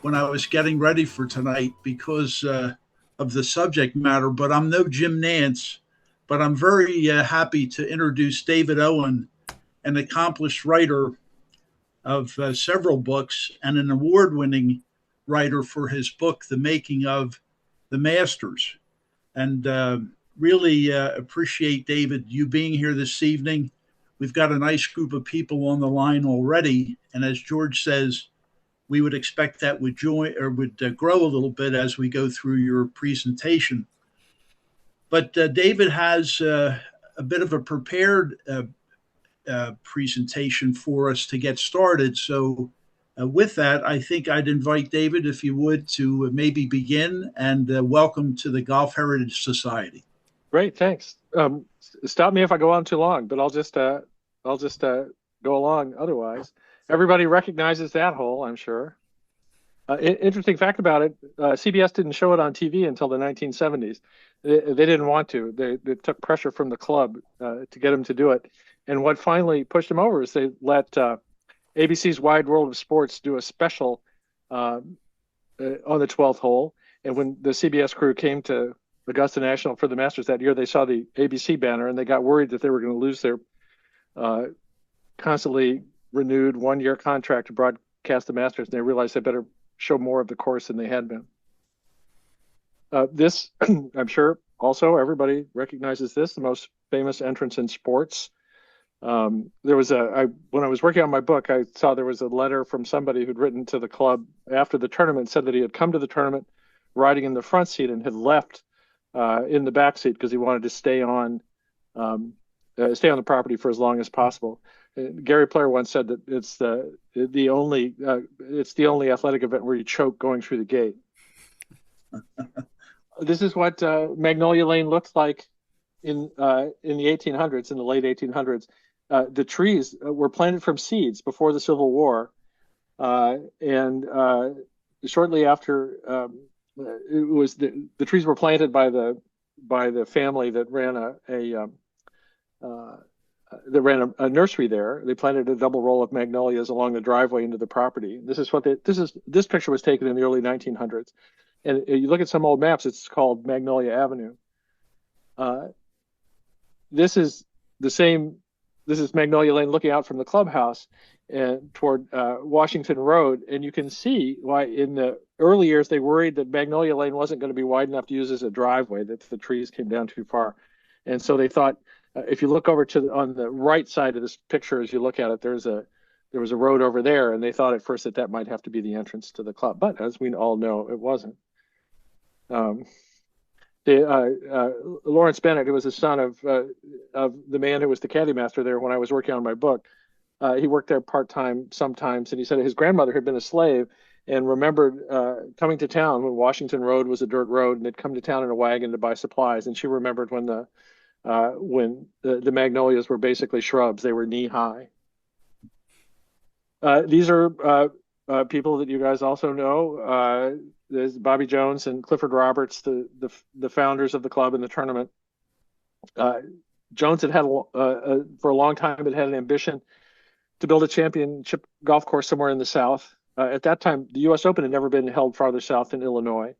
when I was getting ready for tonight because of the subject matter, but I'm no Jim Nance. But I'm very happy to introduce David Owen, an accomplished writer of several books and an award winning writer for his book, The Making of the Masters. And really appreciate, David, you being here this evening. We've got a nice group of people on the line already. And as George says, we would expect that would join or would grow a little bit as we go through your presentation. But David has a bit of a prepared presentation for us to get started. So, with that, I think I'd invite David, if you would, to maybe begin and welcome to the Golf Heritage Society. Great, thanks. Stop me if I go on too long, but I'll just go along otherwise. Everybody recognizes that hole, I'm sure. Interesting fact about it, CBS didn't show it on TV until the 1970s. They didn't want to. They took pressure from the club to get them to do it. And what finally pushed them over is they let ABC's Wide World of Sports do a special on the 12th hole. And when the CBS crew came to Augusta National for the Masters that year, they saw the ABC banner and they got worried that they were going to lose their constantly renewed one-year contract to broadcast the Masters. And they realized they better show more of the course than they had been. This, I'm sure, also everybody recognizes this, the most famous entrance in sports. When I was working on my book, I saw there was a letter from somebody who'd written to the club after the tournament, said that he had come to the tournament riding in the front seat and had left in the back seat because he wanted to stay on the property for as long as possible. Gary Player once said that it's the only athletic event where you choke going through the gate. This is what Magnolia Lane looked like in the 1800s, in the late 1800s. The trees were planted from seeds before the Civil War, and shortly after, it was the trees were planted by the family that ran a nursery there. They planted a double row of magnolias along the driveway into the property. This picture was taken in the early 1900s, and you look at some old maps. It's called Magnolia Avenue. This is Magnolia Lane looking out from the clubhouse and toward Washington Road, and you can see why in the early years they worried that Magnolia Lane wasn't going to be wide enough to use as a driveway, that the trees came down too far, and so they thought. If you look over on the right side of this picture, as you look at it, there was a road over there, and they thought at first that might have to be the entrance to the club, but as we all know, it wasn't. Lawrence Bennett, who was the son of the man who was the caddy master there when I was working on my book, he worked there part-time sometimes, and he said his grandmother had been a slave and remembered coming to town when Washington Road was a dirt road, and they'd come to town in a wagon to buy supplies, and she remembered when the magnolias were basically shrubs. They were knee-high. These are people that you guys also know. There's Bobby Jones and Clifford Roberts, the founders of the club and the tournament. Jones had for a long time had an ambition to build a championship golf course somewhere in the South. At that time, the U.S. Open had never been held farther south than Illinois.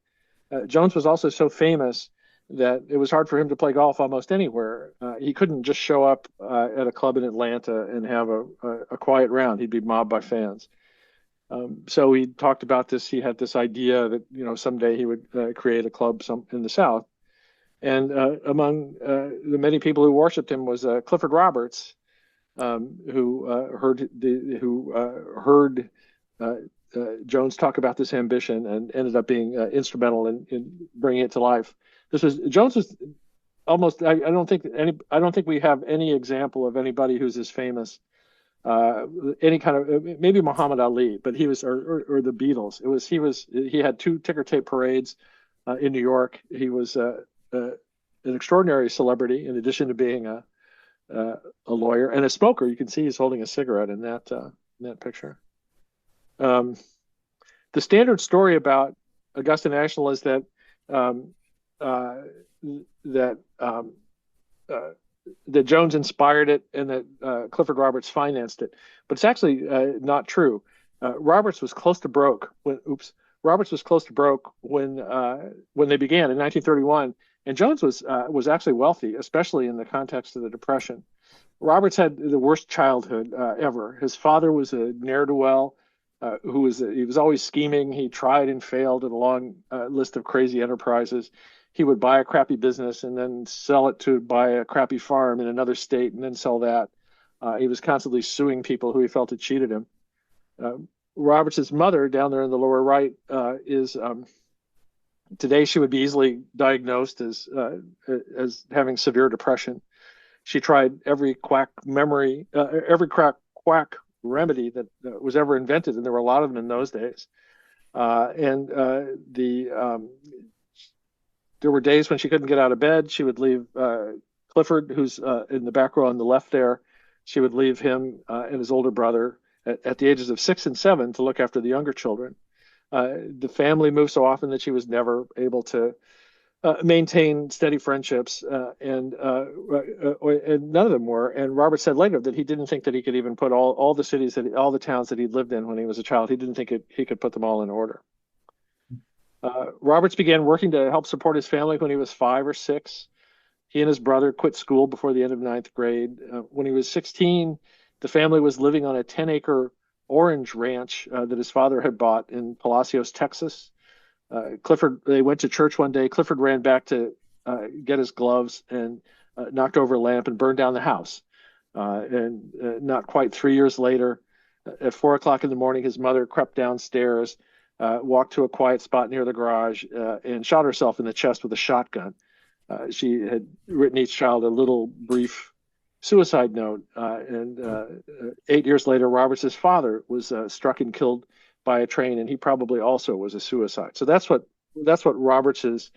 Jones was also so famous that it was hard for him to play golf almost anywhere. He couldn't just show up at a club in Atlanta and have a quiet round. He'd be mobbed by fans. So he talked about this. He had this idea that someday he would create a club in the South. And among the many people who worshipped him was Clifford Roberts, who heard Jones talk about this ambition and ended up being instrumental in bringing it to life. Jones was almost. I don't think we have any example of anybody who's as famous. Any kind of maybe Muhammad Ali, but he was or the Beatles. He had 2 ticker tape parades in New York. He was an extraordinary celebrity in addition to being a lawyer and a smoker. You can see he's holding a cigarette in that picture. The standard story about Augusta National is that that Jones inspired it and that Clifford Roberts financed it, but it's actually not true. Roberts was close to broke when Roberts was close to broke when they began in 1931, and Jones was actually wealthy, especially in the context of the Depression. Roberts had the worst childhood ever. His father was a ne'er-do-well he was always scheming. He tried and failed at a long list of crazy enterprises. He would buy a crappy business and then sell it to buy a crappy farm in another state and then sell that. He was constantly suing people who he felt had cheated him. Roberts's mother, down there in the lower right, is today she would be easily diagnosed as having severe depression. She tried every quack remedy that was ever invented, and there were a lot of them in those days. There were days when she couldn't get out of bed. She would leave Clifford, who's in the back row on the left there. She would leave him and his older brother at the ages of 6 and 7 to look after the younger children. The family moved so often that she was never able to maintain steady friendships, and none of them were. And Robert said later that he didn't think that he could even put all the towns that he'd lived in when he was a child. He didn't think he could put them all in order. Roberts began working to help support his family when he was 5 or 6. He and his brother quit school before the end of 9th grade. When he was 16, the family was living on a 10-acre orange ranch that his father had bought in Palacios, Texas. They went to church one day. Clifford ran back to get his gloves and knocked over a lamp and burned down the house. Not quite 3 years later, at 4 o'clock in the morning, his mother crept downstairs, walked to a quiet spot near the garage, and shot herself in the chest with a shotgun. She had written each child a little brief suicide note. 8 years later, Roberts' father was struck and killed by a train, and he probably also was a suicide. So that's what Roberts's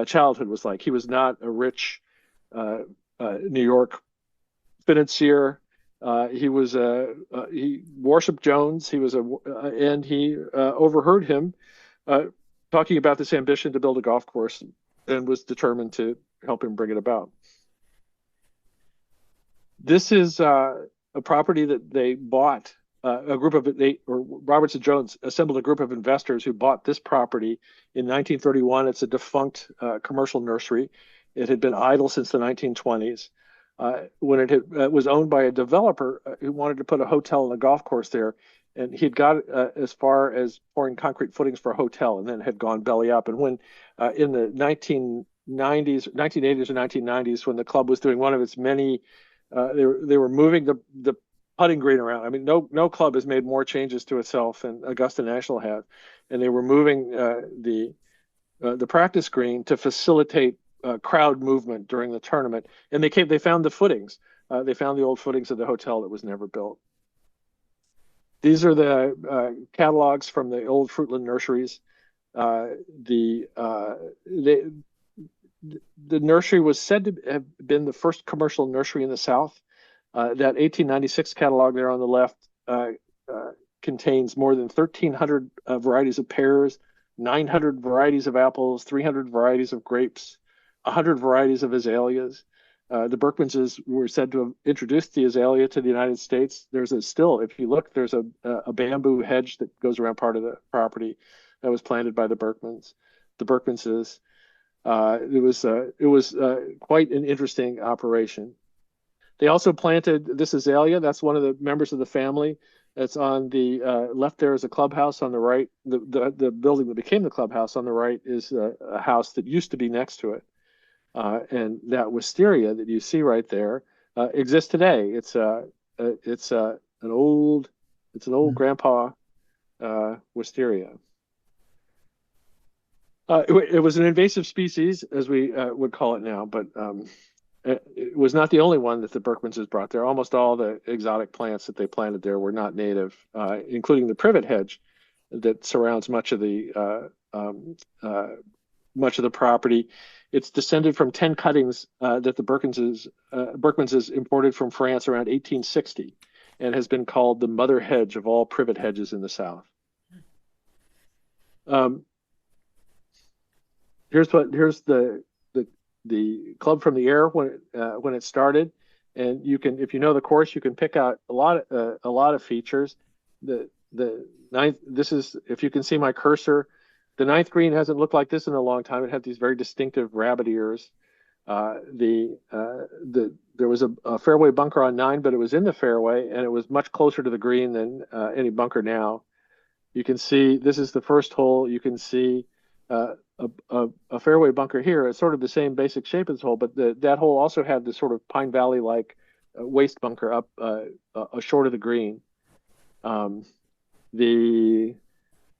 childhood was like. He was not a rich New York financier. He worshipped Jones. And he overheard him talking about this ambition to build a golf course, and was determined to help him bring it about. This is a property that they bought. Roberts and Jones assembled a group of investors who bought this property in 1931. It's a defunct commercial nursery. It had been idle since the 1920s. When it was owned by a developer who wanted to put a hotel and a golf course there, and he'd got as far as pouring concrete footings for a hotel, and then had gone belly up. And when in the 1980s or 1990s, when the club was doing one of its many, they were moving the putting green around. I mean, no club has made more changes to itself than Augusta National had, and they were moving the practice green to facilitate crowd movement during the tournament. And they found the footings. They found the old footings of the hotel that was never built. These are the catalogs from the old Fruitland nurseries. The nursery was said to have been the first commercial nursery in the South. That 1896 catalog there on the left contains more than 1,300 varieties of pears, 900 varieties of apples, 300 varieties of grapes, 100 varieties of azaleas. The Berkmans were said to have introduced the azalea to the United States. If you look, there's a bamboo hedge that goes around part of the property that was planted by the Berkmans. It was quite an interesting operation. They also planted this azalea. That's one of the members of the family. That's on the left. There is a clubhouse. On the right, the building that became the clubhouse on the right is a house that used to be next to it. And that wisteria that you see right there exists today. It's an old grandpa wisteria. It was an invasive species, as we would call it now, but it was not the only one that the Berkmans has brought there. Almost all the exotic plants that they planted there were not native, including the privet hedge that surrounds much of the property. It's descended from 10 cuttings that the Berkmans imported from France around 1860, and has been called the mother hedge of all privet hedges in the South. Here's the club from the air when it started, and you can, if you know the course, you can pick out a lot of features. This is, if you can see my cursor, The ninth green hasn't looked like this in a long time. It had these very distinctive rabbit ears. There was a fairway bunker on 9, but it was in the fairway, and it was much closer to the green than any bunker now. You can see this is the first hole. You can see a fairway bunker here. It's sort of the same basic shape as the hole, but that hole also had this sort of Pine Valley-like waste bunker up short of the green.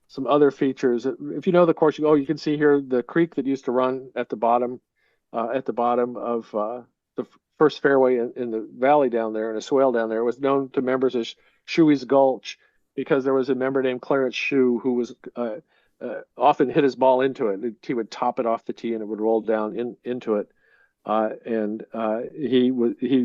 Some other features. If you know the course, you can see here the creek that used to run at the bottom of the first fairway in the valley down there, in a swale down there. It was known to members as Shoey's Gulch because there was a member named Clarence Shoe who was often hit his ball into it. He would top it off the tee and it would roll down into it. He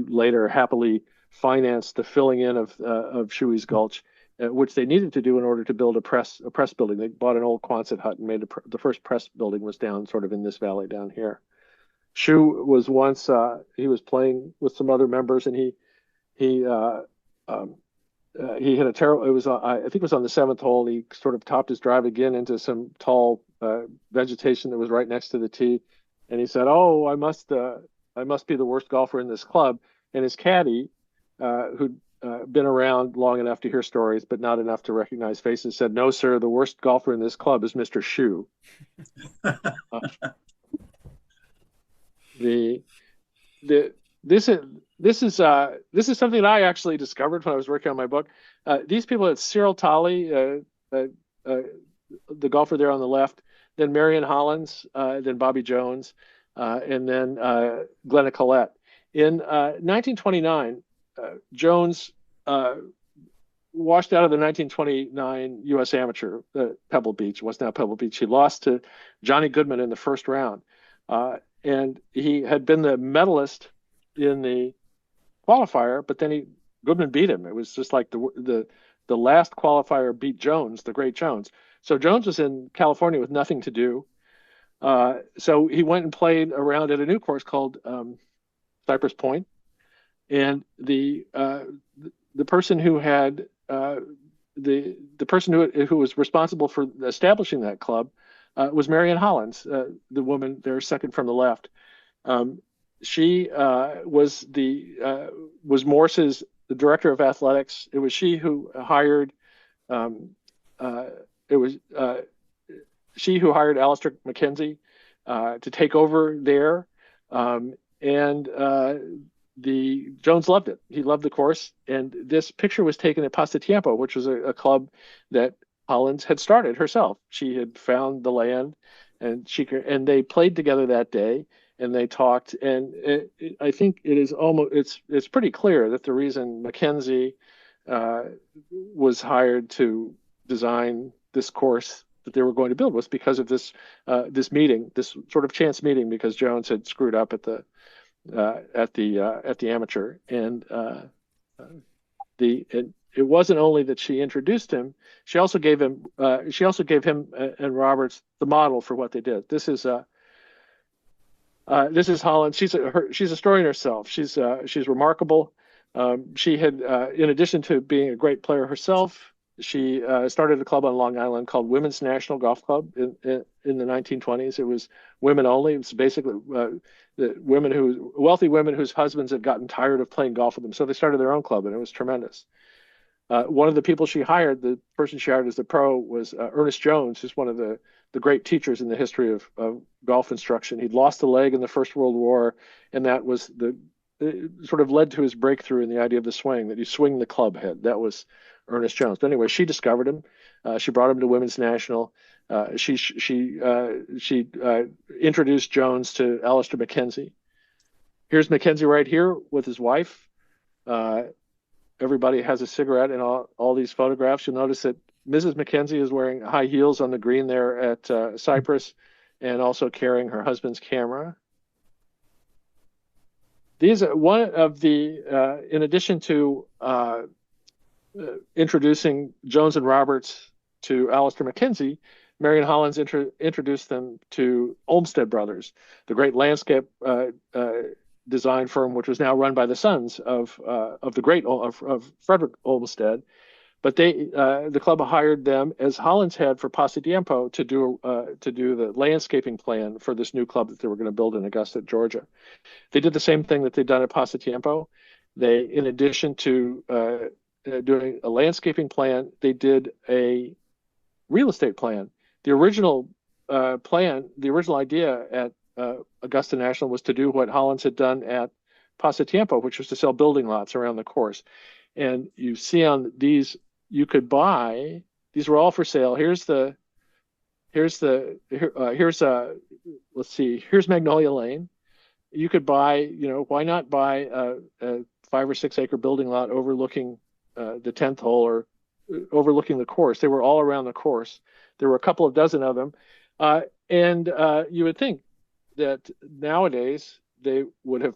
later happily financed the filling in of Shoey's Gulch, which they needed to do in order to build a press building. They bought an old Quonset hut and made the first press building was down sort of in this valley down here. Shoe was once he was playing with some other members, and he hit a terrible. It was I think it was on the 7th hole. He sort of topped his drive again into some tall vegetation that was right next to the tee, and he said, "Oh, I must be the worst golfer in this club." And his caddy, who'd been around long enough to hear stories but not enough to recognize faces, said, "No, sir, the worst golfer in this club is Mr. Shoe." This is something that I actually discovered when I was working on my book. These people, it's Cyril Tolley, the golfer there on the left, then Marion Hollins, then Bobby Jones, and then Glenna Collette. In 1929, Jones washed out of the 1929 U.S. Amateur, Pebble Beach, what's now Pebble Beach. He lost to Johnny Goodman in the first round. And he had been the medalist in the qualifier, but then Goodman beat him. It was just like the last qualifier beat Jones, the great Jones. So Jones was in California with nothing to do. So he went and played around at a new course called Cypress Point. And the person who had the person who was responsible for establishing that club was Marion Hollins, the woman there second from the left. She was Morse's the director of athletics. It was she who hired Alistair McKenzie to take over there, and Jones loved it. He loved the course, and this picture was taken at Pasatiempo, which was a club that Hollins had started herself. She had found the land, and they played together that day, and they talked. And I think it's pretty clear that the reason Mackenzie was hired to design this course that they were going to build was because of this meeting, this sort of chance meeting, because Jones had screwed up at the amateur, and it wasn't only that she introduced him; she also gave him and Roberts the model for what they did. This is Holland. She's a historian herself. She's remarkable. She had, in addition to being a great player herself, she started a club on Long Island called Women's National Golf Club in the 1920s. It was women only. It was basically wealthy women whose husbands had gotten tired of playing golf with them, so they started their own club, and it was tremendous. One of the people she hired, the person she hired as the pro, was Ernest Jones, who's one of the great teachers in the history of golf instruction. He'd lost a leg in the First World War, and that was it sort of led to his breakthrough in the idea of the swing, that you swing the club head. That was Ernest Jones. But anyway, she discovered him. She brought him to Women's National. She introduced Jones to Alistair McKenzie. Here's McKenzie right here with his wife. Everybody has a cigarette in all these photographs. You'll notice that Mrs. McKenzie is wearing high heels on the green there at Cypress, and also carrying her husband's camera. These are one of the, in addition to introducing Jones and Roberts to Alistair McKenzie, Marion Hollins introduced them to Olmsted Brothers, the great landscape design firm, which was now run by the sons of Frederick Olmsted, But the club hired them, as Hollins had for Pasatiempo, to do the landscaping plan for this new club that they were going to build in Augusta, Georgia. They did the same thing that they'd done at Pasatiempo. They, in addition to doing a landscaping plan, they did a real estate plan. The original the original idea at Augusta National was to do what Hollins had done at Pasatiempo, which was to sell building lots around the course. And you see on these, you could buy, these were all for sale. Here's let's see, here's Magnolia Lane. You could buy, why not buy a 5 or 6 acre building lot overlooking the 10th hole, or overlooking the course. They were all around the course. There were a couple of dozen of them. And you would think that nowadays they would have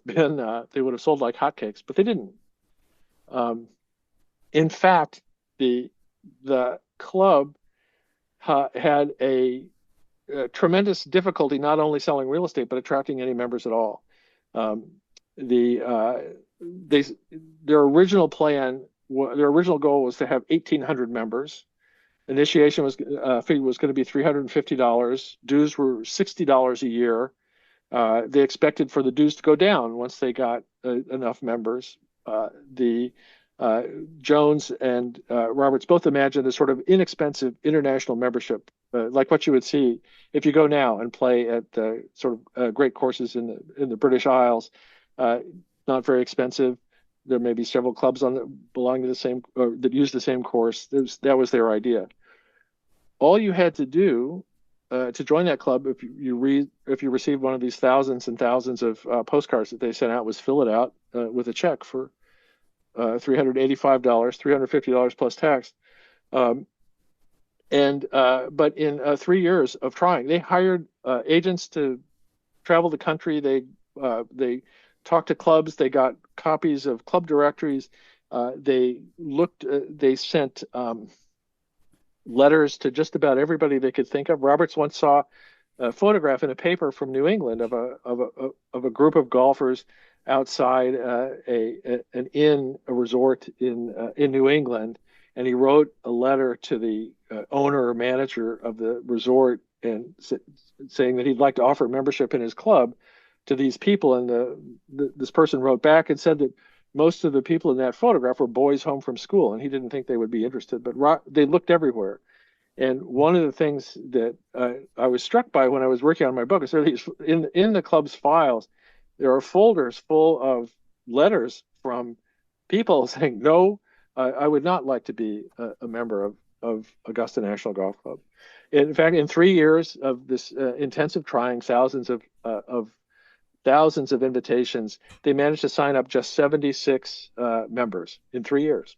sold like hotcakes, but they didn't. In fact, the club had a tremendous difficulty not only selling real estate but attracting any members at all. Their original goal was to have 1,800 members. Initiation fee was going to be $350. Dues were $60 a year. They expected for the dues to go down once they got enough members. Jones and Roberts both imagined a sort of inexpensive international membership, like what you would see if you go now and play at the sort of great courses in the British Isles. Not very expensive. There may be several clubs belonging to the same, or that use the same course. That was their idea. All you had to do to join that club, if you received one of these thousands and thousands of postcards that they sent out, was fill it out with a check for $385, $350 plus tax. But in 3 years of trying, they hired agents to travel the country. They talked to clubs. They got copies of club directories. They sent letters to just about everybody they could think of. Roberts once saw a photograph in a paper from New England of a group of golfers outside a resort in New England, and he wrote a letter to the owner or manager of the resort and saying that he'd like to offer membership in his club to these people. And this person wrote back and said that most of the people in that photograph were boys home from school, and he didn't think they would be interested, but they looked everywhere. And one of the things that I was struck by when I was working on my book is there these in the club's files, there are folders full of letters from people saying, no, I would not like to be a member of Augusta National Golf Club. In fact, in 3 years of this intensive trying, thousands of invitations, they managed to sign up just 76 members in 3 years.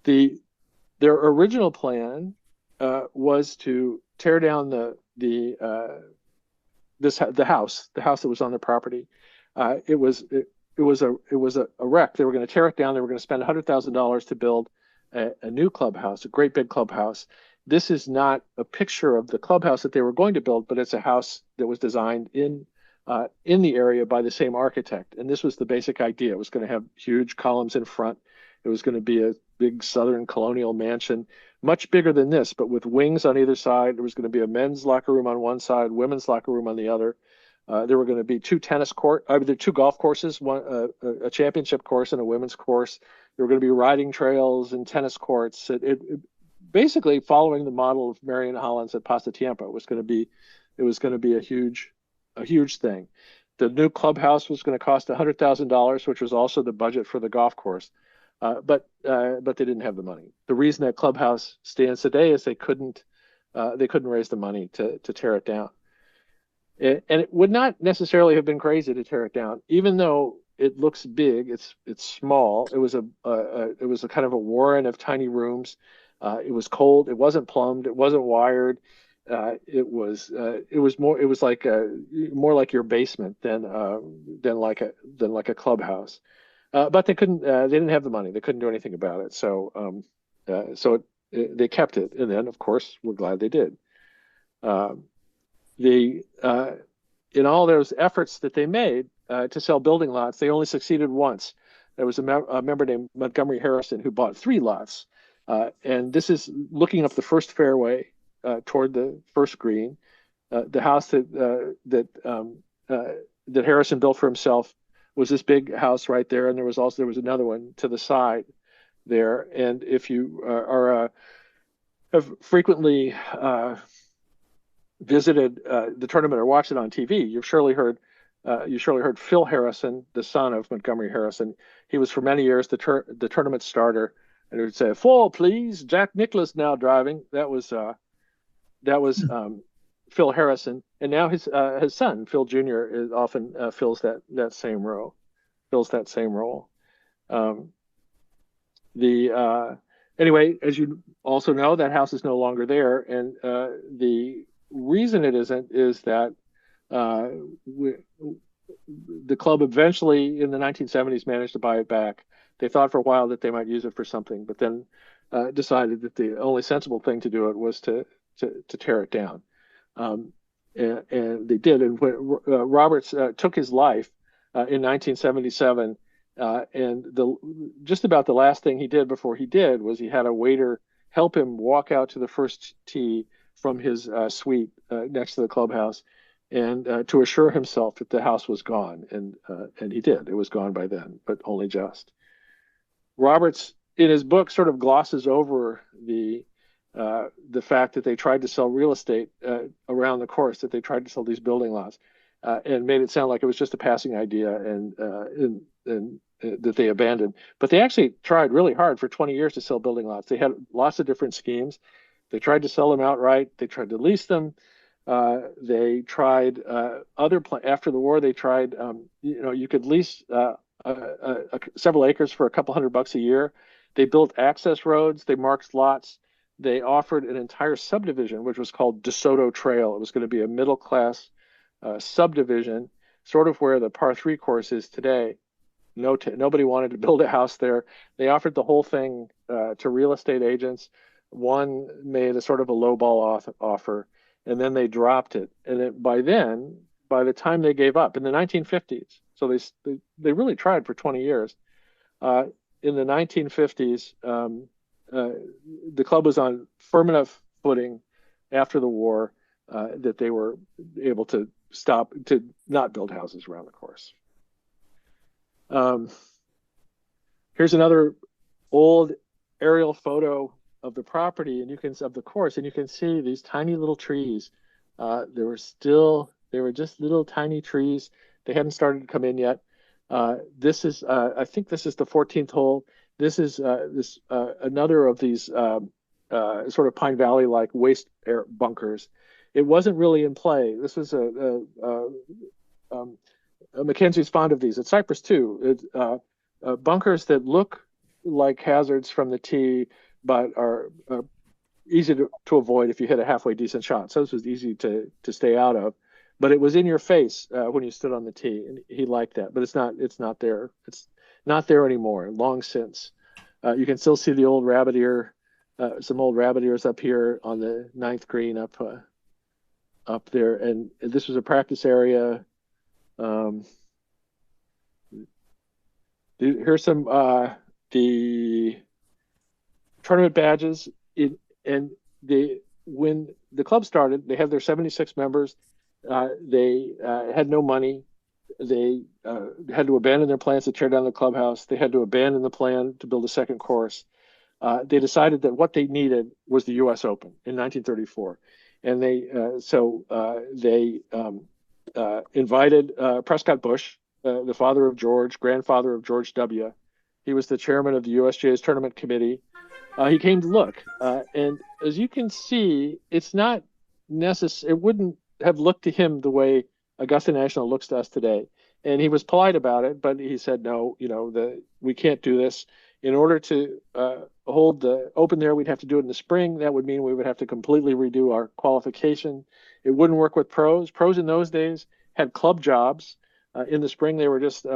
Their original plan was to tear down the house that was on the property. It was a wreck. They were going to tear it down. They were going to spend $100,000 to build a new clubhouse, a great big clubhouse. This is not a picture of the clubhouse that they were going to build, but it's a house that was designed in the area by the same architect. And this was the basic idea. It was going to have huge columns in front. It was going to be a big Southern colonial mansion, much bigger than this, but with wings on either side. There was going to be a men's locker room on one side, women's locker room on the other. There were going to be two golf courses, a championship course and a women's course. There were going to be riding trails and tennis courts. It basically following the model of Marion Hollins at Pasatiempo. It was going to be a huge thing. The new clubhouse was going to cost $100,000, which was also the budget for the golf course. But they didn't have the money. The reason that clubhouse stands today is they couldn't raise the money to tear it down. And it would not necessarily have been crazy to tear it down, even though it looks big. It's small. It was a kind of a warren of tiny rooms. It was cold. It wasn't plumbed. It wasn't wired. It was more like your basement than like a clubhouse. But they didn't have the money. They couldn't do anything about it. So they kept it. And then, of course, we're glad they did. In all those efforts that they made to sell building lots, they only succeeded once. there was a member named Montgomery Harrison who bought 3 lots. And this is looking up the first fairway toward the first green. The house that Harrison built for himself was this big house right there, and there was another one to the side there. And if you have frequently visited the tournament or watched it on TV, you've surely heard Phil Harrison, the son of Montgomery Harrison. He was for many years the tournament starter, and he would say, "4, please. Jack Nicklaus now driving." That was Phil Harrison, and now his son Phil Jr. often fills that same role. Anyway, as you also know, that house is no longer there, and the reason it isn't is that the club eventually in the 1970s managed to buy it back. They thought for a while that they might use it for something, but then decided that the only sensible thing to do it was to tear it down. And they did. And when Roberts took his life in 1977, and just about the last thing he did before he did was he had a waiter help him walk out to the first tee from his suite next to the clubhouse, and to assure himself that the house was gone. And he did. It was gone by then, but only just. Roberts, in his book, sort of glosses over the fact that they tried to sell real estate around the course, that they tried to sell these building lots, and made it sound like it was just a passing idea and that they abandoned. But they actually tried really hard for 20 years to sell building lots. They had lots of different schemes. They tried to sell them outright. They tried to lease them. They tried after the war. They tried, you could lease several acres for a couple $100 a year. They built access roads. They marked lots. They offered an entire subdivision, which was called DeSoto Trail. It was going to be a middle class subdivision, sort of where the par 3 course is today. Nobody wanted to build a house there. They offered the whole thing to real estate agents. One made a sort of a lowball offer, and then they dropped it. And by the time they gave up in the 1950s, so they really tried for 20 years. In the 1950s, the club was on firm enough footing after the war that they were able to not build houses around the course. Here's another old aerial photo of the property, and of the course, and you can see these tiny little trees. They were just little tiny trees. They hadn't started to come in yet. This is, I think this is the 14th hole. This is another of these sort of Pine Valley-like waste air bunkers. It wasn't really in play. This was Mackenzie's fond of these. At Cypress too, bunkers that look like hazards from the tee, but are easy to avoid if you hit a halfway decent shot. So this was easy to stay out of, but it was in your face when you stood on the tee, and he liked that. But it's not there. It's not there anymore. Long since. You can still see the old rabbit ear, some old rabbit ears up here on the 9th green up there. And this was a practice area. Here's some the tournament badges. When the club started, they had their 76 members. They had no money. They had to abandon their plans to tear down the clubhouse. They had to abandon the plan to build a second course. They decided that what they needed was the U.S. Open in 1934, and they invited Prescott Bush, the father of George, grandfather of George W. He was the chairman of the USGA's tournament committee. He came to look, and as you can see, it's not necessary. It wouldn't have looked to him the way Augusta National looks to us today. And he was polite about it, but he said, no, we can't do this. In order to hold the Open there, we'd have to do it in the spring. That would mean we would have to completely redo our qualification. It wouldn't work with pros. Pros in those days had club jobs. In the spring, they were just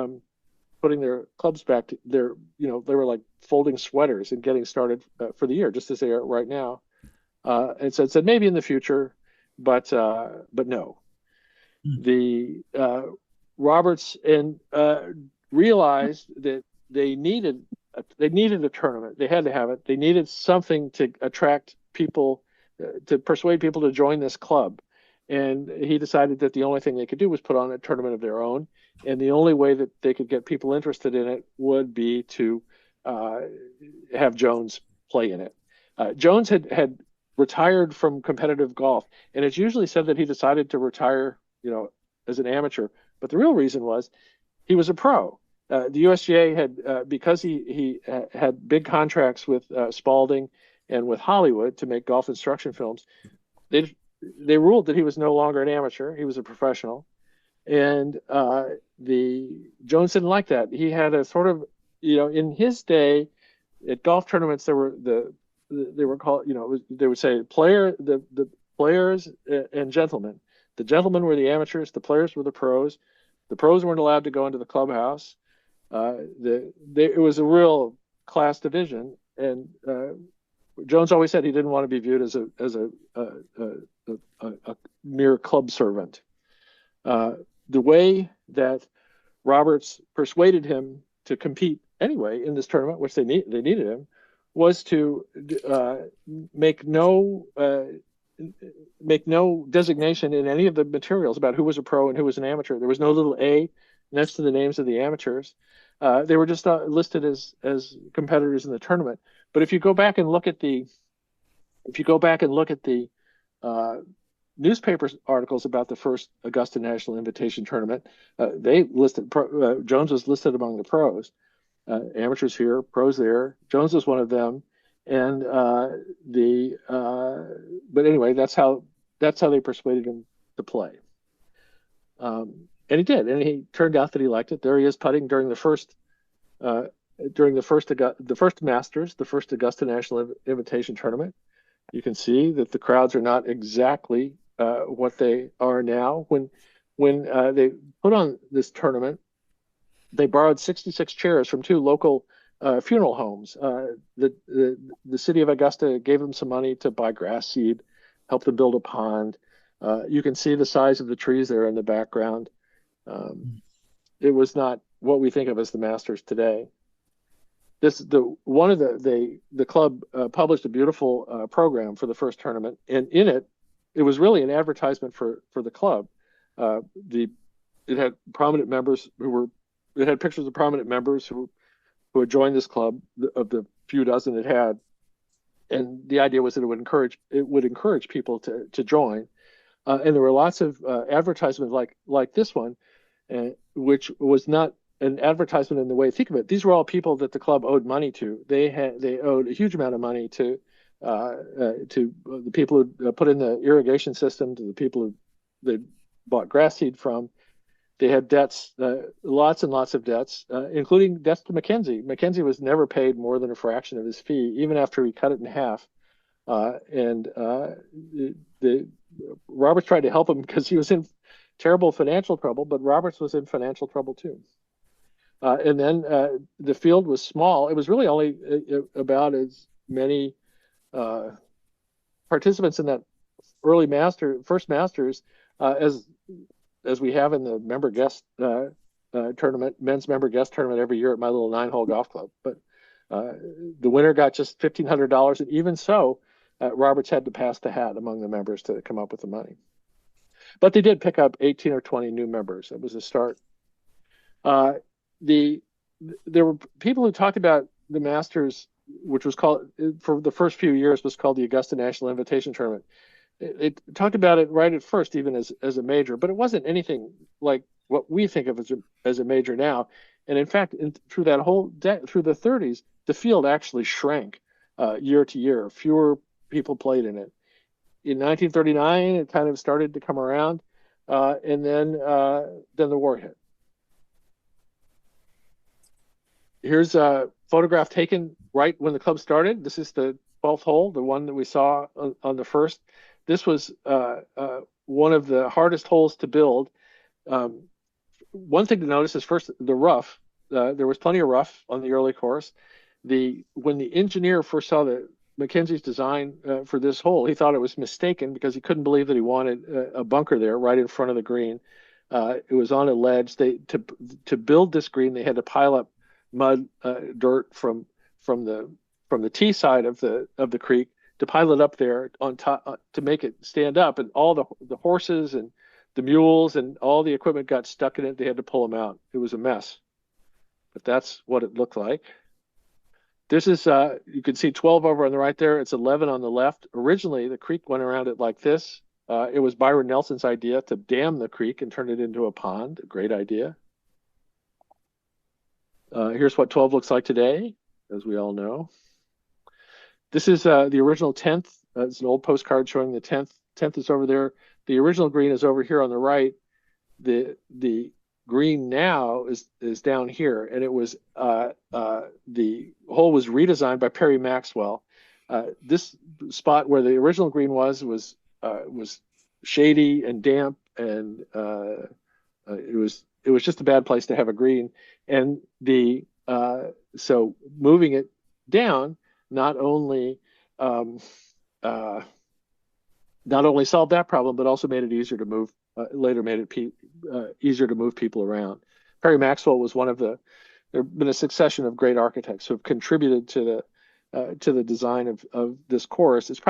putting their clubs back to they were like folding sweaters and getting started for the year, just as they are right now. And so it said maybe in the future, but no. The Roberts realized that they needed a tournament. They had to have it. They needed something to attract people, to persuade people to join this club. And he decided that the only thing they could do was put on a tournament of their own. And the only way that they could get people interested in it would be to have Jones play in it. Jones had retired from competitive golf, and it's usually said that he decided to retire, as an amateur. But the real reason was he was a pro. The USGA had, because he had big contracts with Spalding and with Hollywood to make golf instruction films, they ruled that he was no longer an amateur; he was a professional. And the Jones didn't like that. He had a sort of, in his day, at golf tournaments they were called, they would say the players and gentlemen. The gentlemen were the amateurs, the players were the pros. The pros weren't allowed to go into the clubhouse. It was a real class division, and Jones always said he didn't want to be viewed as a mere club servant. The way that Roberts persuaded him to compete anyway in this tournament, which they needed him, was to make no designation in any of the materials about who was a pro and who was an amateur. There was no little A next to the names of the amateurs. They were just listed as competitors in the tournament. But if you go back and look at the newspaper articles about the first Augusta National Invitation Tournament, they listed Jones was listed among the pros. Amateurs here, pros there. Jones was one of them, and but anyway, that's how they persuaded him to play. And he did, and he turned out that he liked it. There he is putting during the first Masters, the first Augusta National Invitation Tournament. You can see that the crowds are not exactly what they are now. When they put on this tournament, they borrowed 66 chairs from two local funeral homes. The city of Augusta gave them some money to buy grass seed, help them build a pond. You can see the size of the trees there in the background. It was not what we think of as the Masters today. The club published a beautiful program for the first tournament, and in it was really an advertisement for the club. It had prominent members it had pictures of prominent members who had joined this club, of the few dozen it had, and the idea was that it would encourage people to join. And there were lots of advertisements like this one, which was not an advertisement in the way I think of it. These were all people that the club owed money to. They owed a huge amount of money to the people who put in the irrigation system, to the people who they bought grass seed from. They had debts, lots and lots of debts, including debts to Mackenzie. Mackenzie was never paid more than a fraction of his fee, even after he cut it in half. Roberts tried to help him because he was in terrible financial trouble, but Roberts was in financial trouble too. And then the field was small. It was really only about as many participants in that first Masters as we have in the member guest tournament, men's member guest tournament every year at my little 9-hole golf club. But the winner got just $1,500, and even so, Roberts had to pass the hat among the members to come up with the money. But they did pick up 18 or 20 new members. It was a start. There were people who talked about the Masters, which was called, for the first few years, was called the Augusta National Invitation Tournament. It talked about it right at first, even as a major, but it wasn't anything like what we think of as a major now. And in fact, through the 30s, the field actually shrank year to year. Fewer people played in it. In 1939, it kind of started to come around, and then the war hit. Here's a photograph taken right when the club started. This is the 12th hole, the one that we saw on the first. This was one of the hardest holes to build. One thing to notice is first the rough. There was plenty of rough on the early course. When the engineer first saw Mackenzie's design for this hole, he thought it was mistaken because he couldn't believe that he wanted a bunker there right in front of the green. It was on a ledge. To build this green, they had to pile up mud, dirt from the T side of the creek to pile it up there on top to make it stand up, and all the horses and the mules and all the equipment got stuck in it. They had to pull them out. It was a mess, but that's what it looked like. This is you can see 12 over on the right there. It's 11 on the left. Originally, the creek went around it like this. It was Byron Nelson's idea to dam the creek and turn it into a pond. A great idea. Here's what 12 looks like today, as we all know. This is the original 10th. It's an old postcard showing the 10th. 10th is over there. The original green is over here on the right. The green now is down here, and it was the hole was redesigned by Perry Maxwell. This spot where the original green was shady and damp, and it was just a bad place to have a green. And so moving it down not only solved that problem, but also made it easier to move. Later made it easier to move people around. Perry Maxwell was one of the. There have been a succession of great architects who have contributed to the design of this course. It's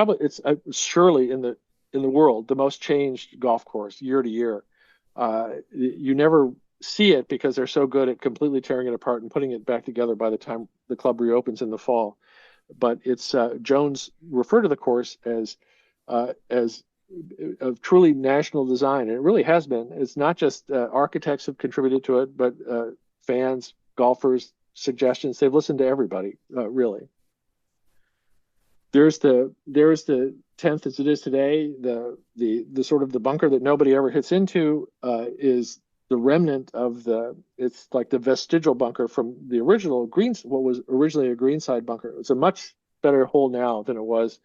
surely in the world the most changed golf course year to year. You never see it because they're so good at completely tearing it apart and putting it back together by the time the club reopens in the fall. But it's Jones referred to the course as of truly national design, and it really has been. It's not just architects have contributed to it, but fans, golfers, suggestions. They've listened to everybody, really. There's the 10th as it is today. The sort of the bunker that nobody ever hits into is the remnant of it's like the vestigial bunker from the original what was originally a greenside bunker. It's a much better hole now than it was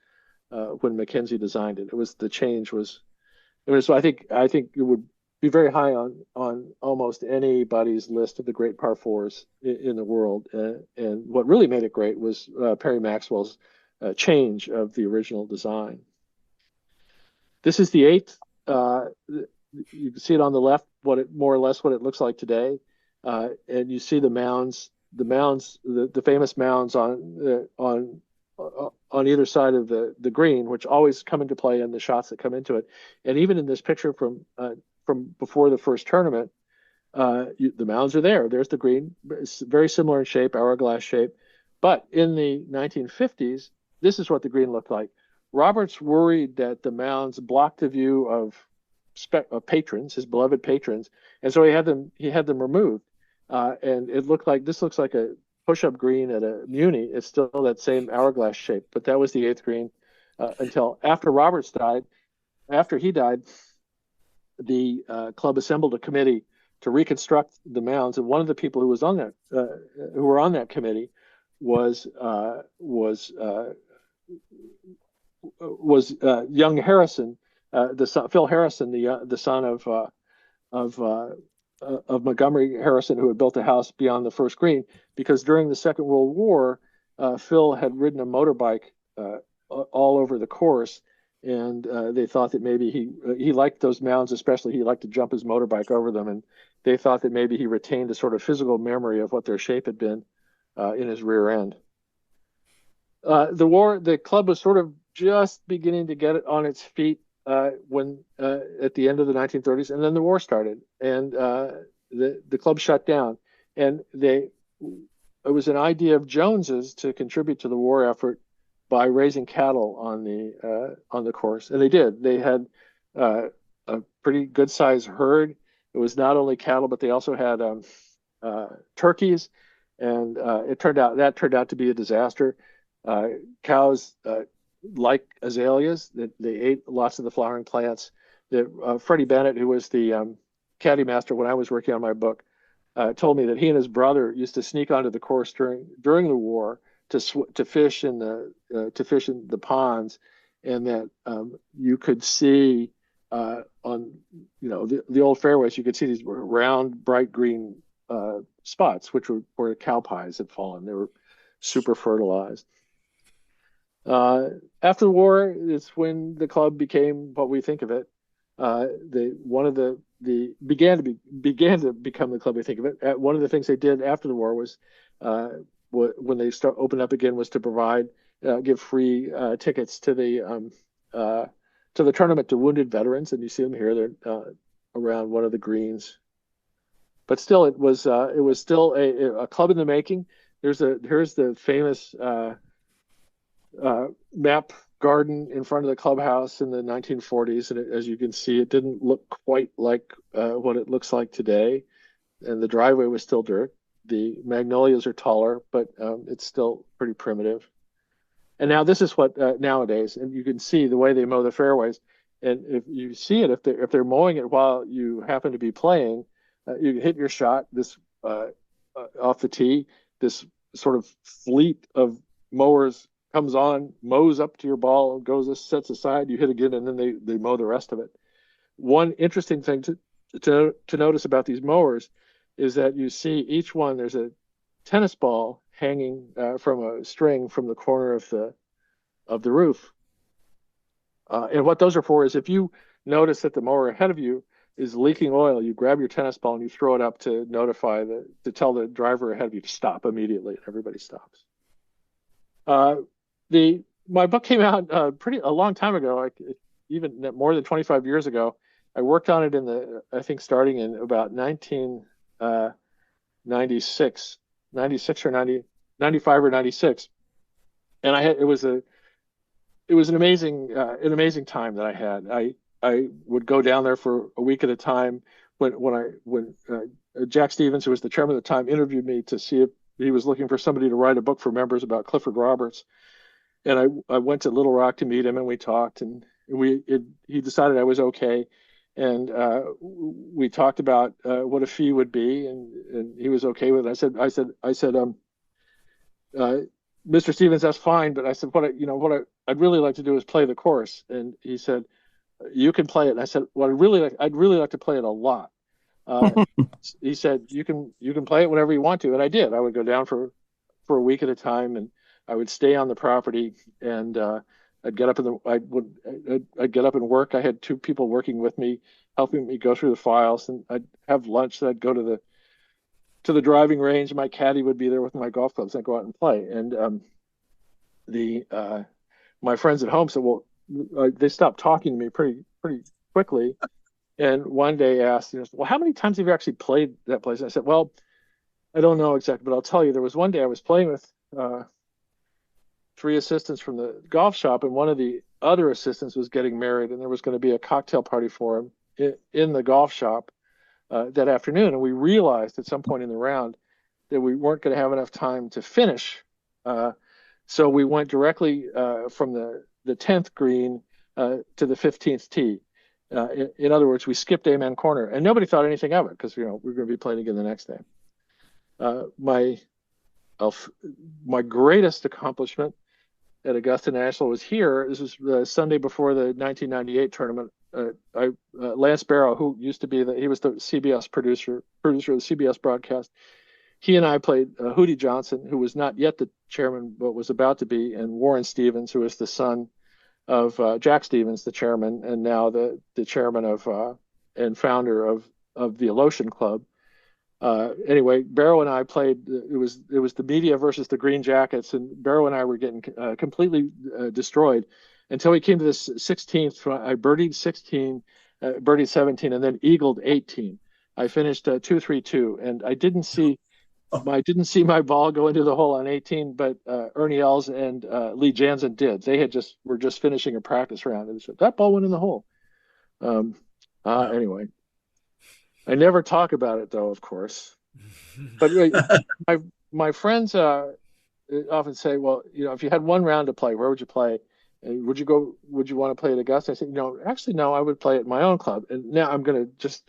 when Mackenzie designed it. The change was. So I think it would be very high on almost anybody's list of the great par fours in the world. And what really made it great was Perry Maxwell's change of the original design. This is the 8th. You can see it on the left, more or less what it looks like today, and you see the mounds, the famous mounds on either side of the green, which always come into play in the shots that come into it. And even in this picture from before the first tournament, the mounds are there. There's the green, it's very similar in shape, hourglass shape. But in the 1950s, this is what the green looked like. Roberts worried that the mounds blocked the view of patrons, his beloved patrons, and so he had them removed. And this looks like a push-up green at a Muni. It's still that same hourglass shape, but that was the 8th green until after Roberts died. After he died, the club assembled a committee to reconstruct the mounds, and one of the people who was on that who were on that committee was young Harrison, Phil Harrison, the son of Montgomery Harrison, who had built a house beyond the first green, because during the Second World War, Phil had ridden a motorbike all over the course, and they thought that maybe he liked those mounds, especially he liked to jump his motorbike over them, and they thought that maybe he retained a sort of physical memory of what their shape had been in his rear end. The club was sort of just beginning to get it on its feet when at the end of the 1930s, and then the war started, and the club shut down. And it was an idea of Jones's to contribute to the war effort by raising cattle on the course, and they did. They had a pretty good sized herd. It was not only cattle, but they also had turkeys, and it turned out to be a disaster. Cows like azaleas, they ate lots of the flowering plants. Freddie Bennett, who was the caddy master when I was working on my book, told me that he and his brother used to sneak onto the course during the war to fish in the ponds, and that you could see on the old fairways, you could see these round bright green spots, which were where cow pies had fallen. They were super fertilized. After the war, it's when the club became what we think of it. One of the began to become the club. I think of it. One of the things they did after the war was when they opened up again was to provide give free tickets to the tournament to wounded veterans, and you see them here. They're around one of the greens. But still, it was still a club in the making. Here's the famous map garden in front of the clubhouse in the 1940s, and as you can see, it didn't look quite like what it looks like today. And the driveway was still dirt. The magnolias are taller, but it's still pretty primitive. And now this is what nowadays, and you can see the way they mow the fairways. And if you see it, if they're mowing it while you happen to be playing, you hit your shot this off the tee. This sort of fleet of mowers comes on, mows up to your ball, goes, sets aside. You hit again, and then they mow the rest of it. One interesting thing to notice about these mowers is that you see each one. There's a tennis ball hanging from a string from the corner of the roof. And what those are for is if you notice that the mower ahead of you is leaking oil, you grab your tennis ball and you throw it up to tell the driver ahead of you to stop immediately, and everybody stops. My book came out a long time ago, even more than 25 years ago. I worked on it I think starting in about 1996, 96 or 90, 95 or 96. And it was an amazing time that I had. I would go down there for a week at a time. When Jack Stevens, who was the chairman at the time, interviewed me to see if he was looking for somebody to write a book for members about Clifford Roberts. And I went to Little Rock to meet him, and we talked, and he decided I was okay. And we talked about what a fee would be, and he was okay with it. I said, Mr. Stevens, that's fine, but I said, I'd really like to do is play the course. And he said, you can play it. And I said, well, I'd really like to play it a lot. He said, you can play it whenever you want to. And I did. I would go down for a week at a time, and I would stay on the property, and I'd get up I'd get up and work. I had two people working with me, helping me go through the files, and I'd have lunch. Then I'd go to the driving range. My caddy would be there with my golf clubs. I'd go out and play. And my friends at home said, well, they stopped talking to me pretty quickly. And one day asked, well, how many times have you actually played that place? And I said, well, I don't know exactly, but I'll tell you. There was one day I was playing with three assistants from the golf shop, and one of the other assistants was getting married, and there was going to be a cocktail party for him in the golf shop that afternoon. And we realized at some point in the round that we weren't going to have enough time to finish. So we went directly from the 10th green to the 15th tee. In other words, we skipped Amen Corner, and nobody thought anything of it because we were going to be playing again the next day. My greatest accomplishment at Augusta National was here. This was the Sunday before the 1998 tournament. Lance Barrow, who used to be he was the CBS producer of the CBS broadcast. He and I played Hootie Johnson, who was not yet the chairman, but was about to be, and Warren Stevens, who was the son of Jack Stevens, the chairman, and now the chairman of and founder of the Alotian Club. Anyway, Barrow and I played. It was the media versus the Green Jackets, and Barrow and I were getting completely destroyed until we came to this 16th. I birdied 16, birdied 17, and then eagled 18. I finished 2-3-2, and I didn't see my ball go into the hole on 18, but Ernie Els and Lee Jansen did. They were just finishing a practice round, and said that ball went in the hole. Anyway. I never talk about it, though, of course. But my friends often say, well, if you had one round to play, where would you play? And would you want to play at Augusta? I said, actually, no, I would play at my own club. And now I'm going to just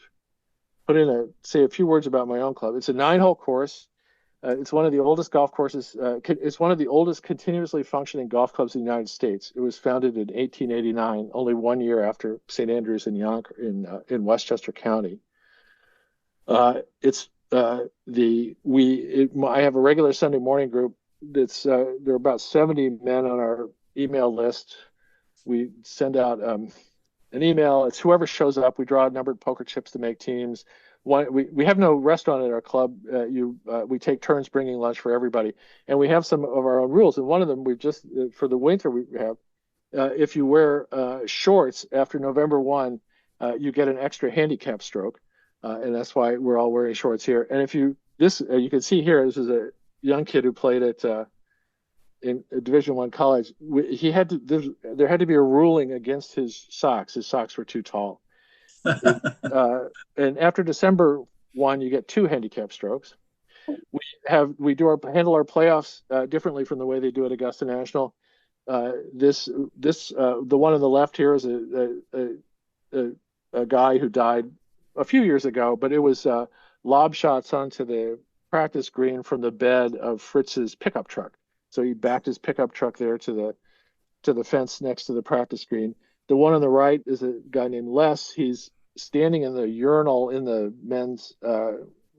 say a few words about my own club. It's a 9-hole course. It's one of the oldest golf courses. It's one of the oldest continuously functioning golf clubs in the United States. It was founded in 1889, only 1 year after St. Andrews in Westchester County. I have a regular Sunday morning group. There are about 70 men on our email list. We send out an email. It's whoever shows up. We draw numbered poker chips to make teams. We have no restaurant at our club. We take turns bringing lunch for everybody, and we have some of our own rules. And one of them, we just for the winter we have, if you wear shorts after November 1, you get an extra handicap stroke, and that's why we're all wearing shorts here. And if you you can see here, this is a young kid who played at in a Division I college. There had to be a ruling against his socks. His socks were too tall. And after December 1, you get 2 handicap strokes. We handle our playoffs differently from the way they do at Augusta National. The one on the left here is a guy who died a few years ago, but it was lob shots onto the practice green from the bed of Fritz's pickup truck. So he backed his pickup truck there to the fence next to the practice green. The one on the right is a guy named Les. He's standing in the urinal in the men's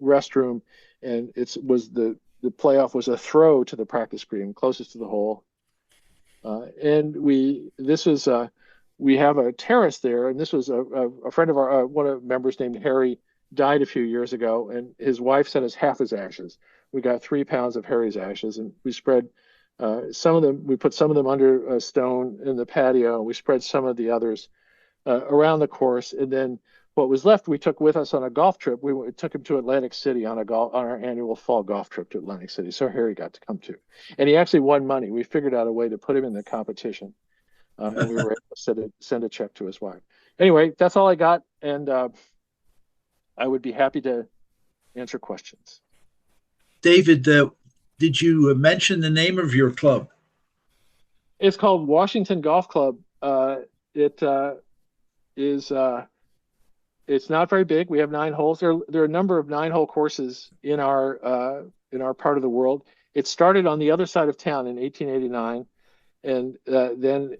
restroom, and the playoff was a throw to the practice green closest to the hole. And we have a terrace there, and this was a friend of our one of members named Harry died a few years ago, and his wife sent us half his ashes. We got 3 pounds of Harry's ashes, and we spread some of them. We put some of them under a stone in the patio, and we spread some of the others around the course. And then what was left, we took with us on a golf trip. We took him to Atlantic City on our annual fall golf trip to Atlantic City. So Harry got to come too, and he actually won money. We figured out a way to put him in the competition, and we were able to send a check to his wife. Anyway, that's all I got, and I would be happy to answer questions. David, did you mention the name of your club? It's called Washington Golf Club. It is. It's not very big. We have 9 holes. There are a number of 9-hole courses in our part of the world. It started on the other side of town in 1889, and then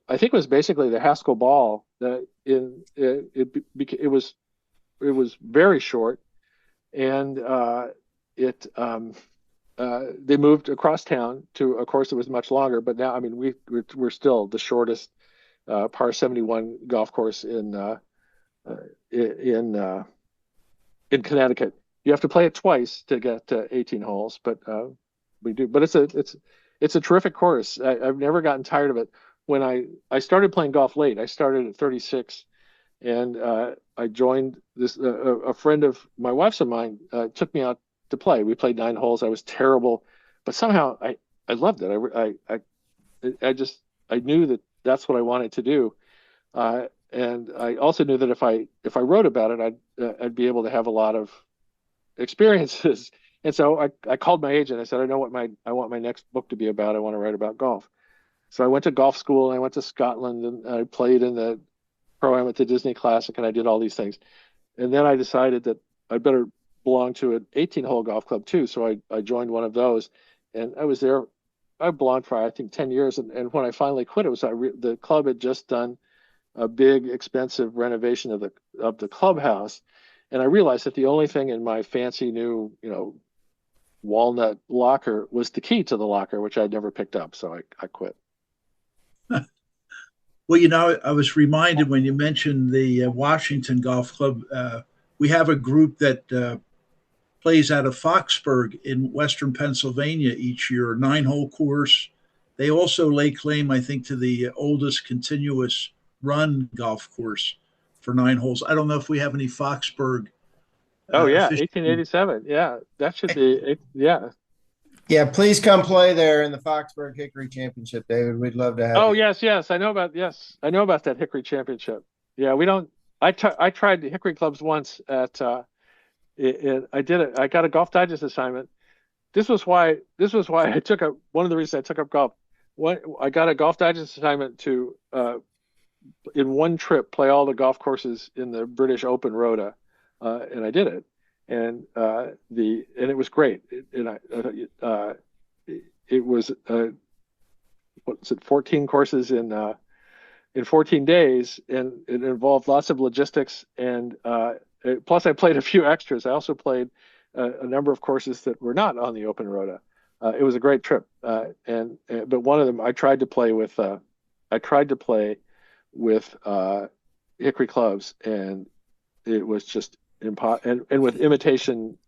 I think it was basically the Haskell Ball. It was very short, and they moved across town to a course that was much longer. But now, I mean, we're still the shortest par 71 golf course in Connecticut. You have to play it twice to get 18 holes, but we do. But it's a terrific course. I've never gotten tired of it. When I started playing golf late, I started at 36, and I joined this. A friend of my wife's and mine took me out to play. We played 9 holes. I was terrible, but somehow I loved it. I knew that that's what I wanted to do, and I also knew that if I wrote about it, I'd be able to have a lot of experiences. And so I called my agent. I said, I want my next book to be about. I want to write about golf. So I went to golf school, and I went to Scotland, and I played in the pro-am at the Disney Classic, and I did all these things. And then I decided that I better belong to an 18-hole golf club too. So I joined one of those, and I was there. I belonged for, I think, 10 years. And when I finally quit, it was the club had just done a big, expensive renovation of the clubhouse. And I realized that the only thing in my fancy new, walnut locker was the key to the locker, which I'd never picked up. So I quit. Well, I was reminded when you mentioned the Washington Golf Club, we have a group that plays out of Foxburg in Western Pennsylvania each year, a 9-hole course. They also lay claim, I think, to the oldest continuous run golf course for 9 holes. I don't know if we have any Foxburg. Oh yeah, 1887. Yeah, that should be it. Yeah. Yeah, please come play there in the Foxburg Hickory Championship, David. We'd love to have you. Oh yes, I know about that Hickory Championship. Yeah, we don't. I tried the Hickory clubs once at. I did it. I got a Golf Digest assignment. This was why I took up one of the reasons I took up golf. I got a Golf Digest assignment to in one trip play all the golf courses in the British Open Rota, and I did it, and it was great. It was 14 courses in 14 days, and it involved lots of logistics, and plus I played a few extras. I also played a number of courses that were not on the Open Rota. It was a great trip, but one of them I tried to play with I tried to play with hickory clubs, and it was just impossible. And with imitation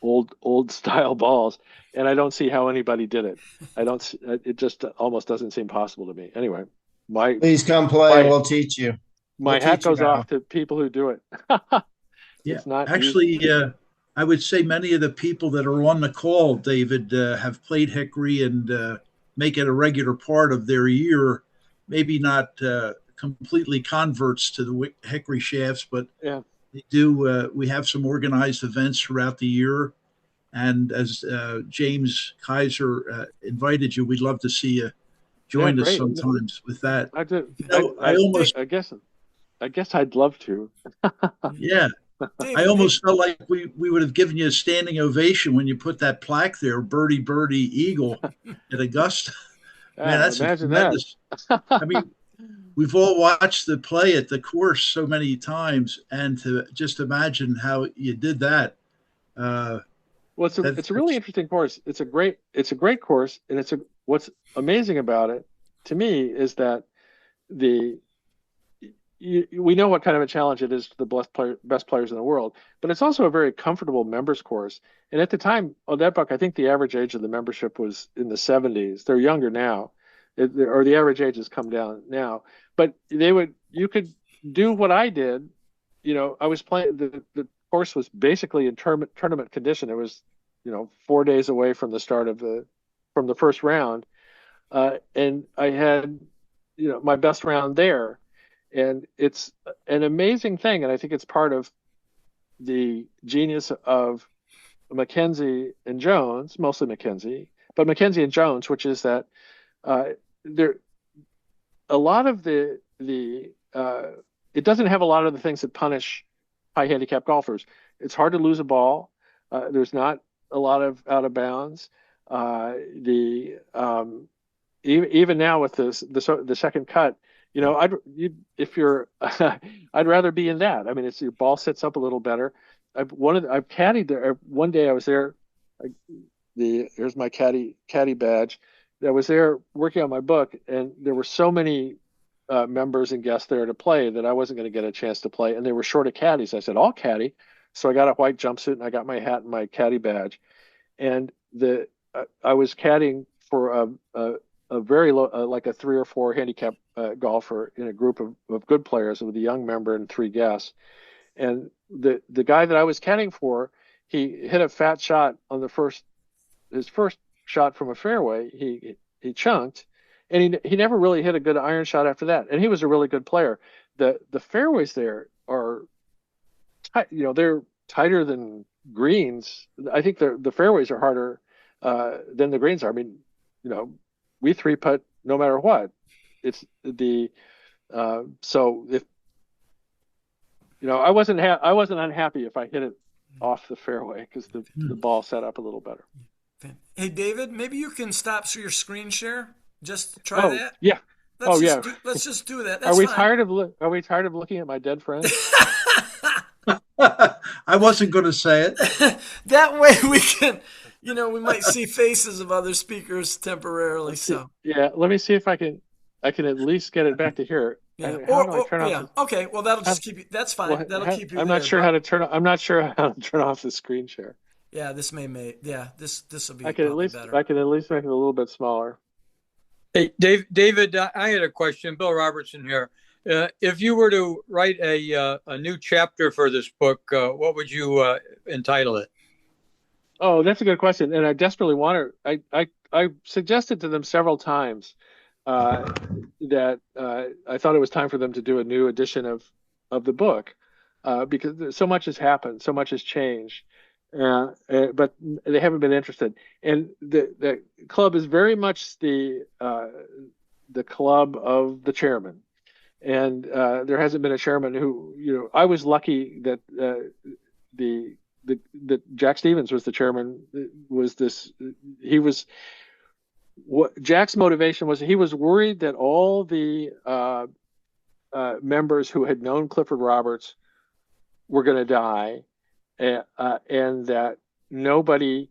old style balls, and I don't see how anybody did it. I don't. It just almost doesn't seem possible to me. Anyway, my Please come play. my We'll teach you. We'll my hat teach you goes how. off to people who do it. Yeah, It's not easy. actually, I would say many of the people that are on the call, David, have played hickory and make it a regular part of their year. Maybe not completely converts to the hickory shafts, but Yeah, they do. We have some organized events throughout the year, and as James Kaiser invited you, we'd love to see you yeah, join us great. sometimes with that. I did. You know, I almost, I guess I'd love to. yeah, I David, hey, almost felt like we would have given you a standing ovation when you put that plaque there, Birdie Birdie Eagle at Augusta. Man, that's a Imagine that. tremendous. I mean, we've all watched the play at the course so many times, and to just imagine how you did that. Uh, Well, it's a really that's interesting course. It's a great course, and what's amazing about it to me is that the we know what kind of a challenge it is to the best players in the world, but it's also a very comfortable members course. And at the time of that book, I think the average age of the membership was in the 70s. They're younger now, or the average age has come down now. But you could do what I did. I was playing the course was basically in tournament condition. It was, 4 days away from the start of from the first round, and I had, my best round there. And it's an amazing thing, and I think it's part of the genius of Mackenzie and Jones, mostly Mackenzie, but Mackenzie and Jones, which is that there a lot of it doesn't have a lot of the things that punish high handicap golfers. It's hard to lose a ball. There's not a lot of out of bounds. The Even now with the second cut, if you're, I'd rather be in that. I mean, it's your ball sits up a little better. I've caddied there. One day I was there. Here's my caddy badge. I was there working on my book, and there were so many members and guests there to play that I wasn't going to get a chance to play, and they were short of caddies. I said, I'll caddy. So I got a white jumpsuit and I got my hat and my caddy badge, and I was caddying for a very low, like a 3 or 4 handicap golfer in a group of good players with a young member and 3 guests. And the guy that I was caddying for, he hit a fat shot on his first shot from a fairway. He chunked, and he never really hit a good iron shot after that. And he was a really good player. The fairways there are, they're tighter than greens. I think the fairways are harder than the greens are. I mean, we 3-putt no matter what. It's so if I wasn't unhappy if I hit it off the fairway because the ball set up a little better. hey, David, maybe you can stop your screen share. Just try that. Yeah. Let's just do that. Are we tired of looking at my dead friend? I wasn't going to say it. That way we can, we might see faces of other speakers temporarily. So yeah, let me see if I can at least get it back to here. yeah, How do I turn off? Okay, well that'll just keep you. That's fine. Well, That'll keep you. I'm not sure how to turn. I'm not sure how to turn off the screen share. Yeah, this will be. I can at least better. make it a little bit smaller. Hey, David, I had a question. Bill Robertson here. If you were to write a new chapter for this book, what would you entitle it? Oh, that's a good question, and I desperately want to. I suggested to them several times that I thought it was time for them to do a new edition of the book because so much has happened, so much has changed, but they haven't been interested. And the club is very much the club of the chairman. And there hasn't been a chairman who, I was lucky that that Jack Stevens was the chairman. What Jack's motivation was, he was worried that all the members who had known Clifford Roberts were going to die, and that nobody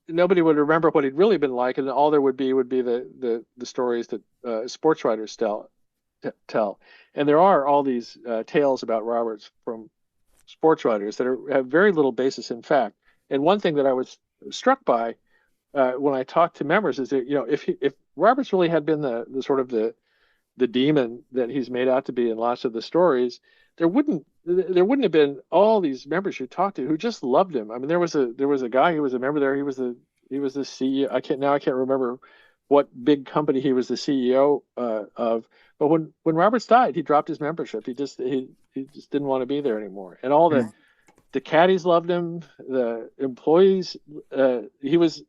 nobody would remember what he'd really been like, and all there would be the stories that sports writers tell. And there are all these tales about Roberts from sports writers that have very little basis in fact. And one thing that I was struck by when I talked to members is that, if Roberts really had been the sort of the demon that he's made out to be in lots of the stories, there wouldn't have been all these members you talked to who just loved him. I mean, there was a guy who was a member there. He was the CEO. I can't remember what big company he was the CEO of. But when Roberts died, he dropped his membership. He just didn't want to be there anymore. And all the caddies loved him. The employees, he was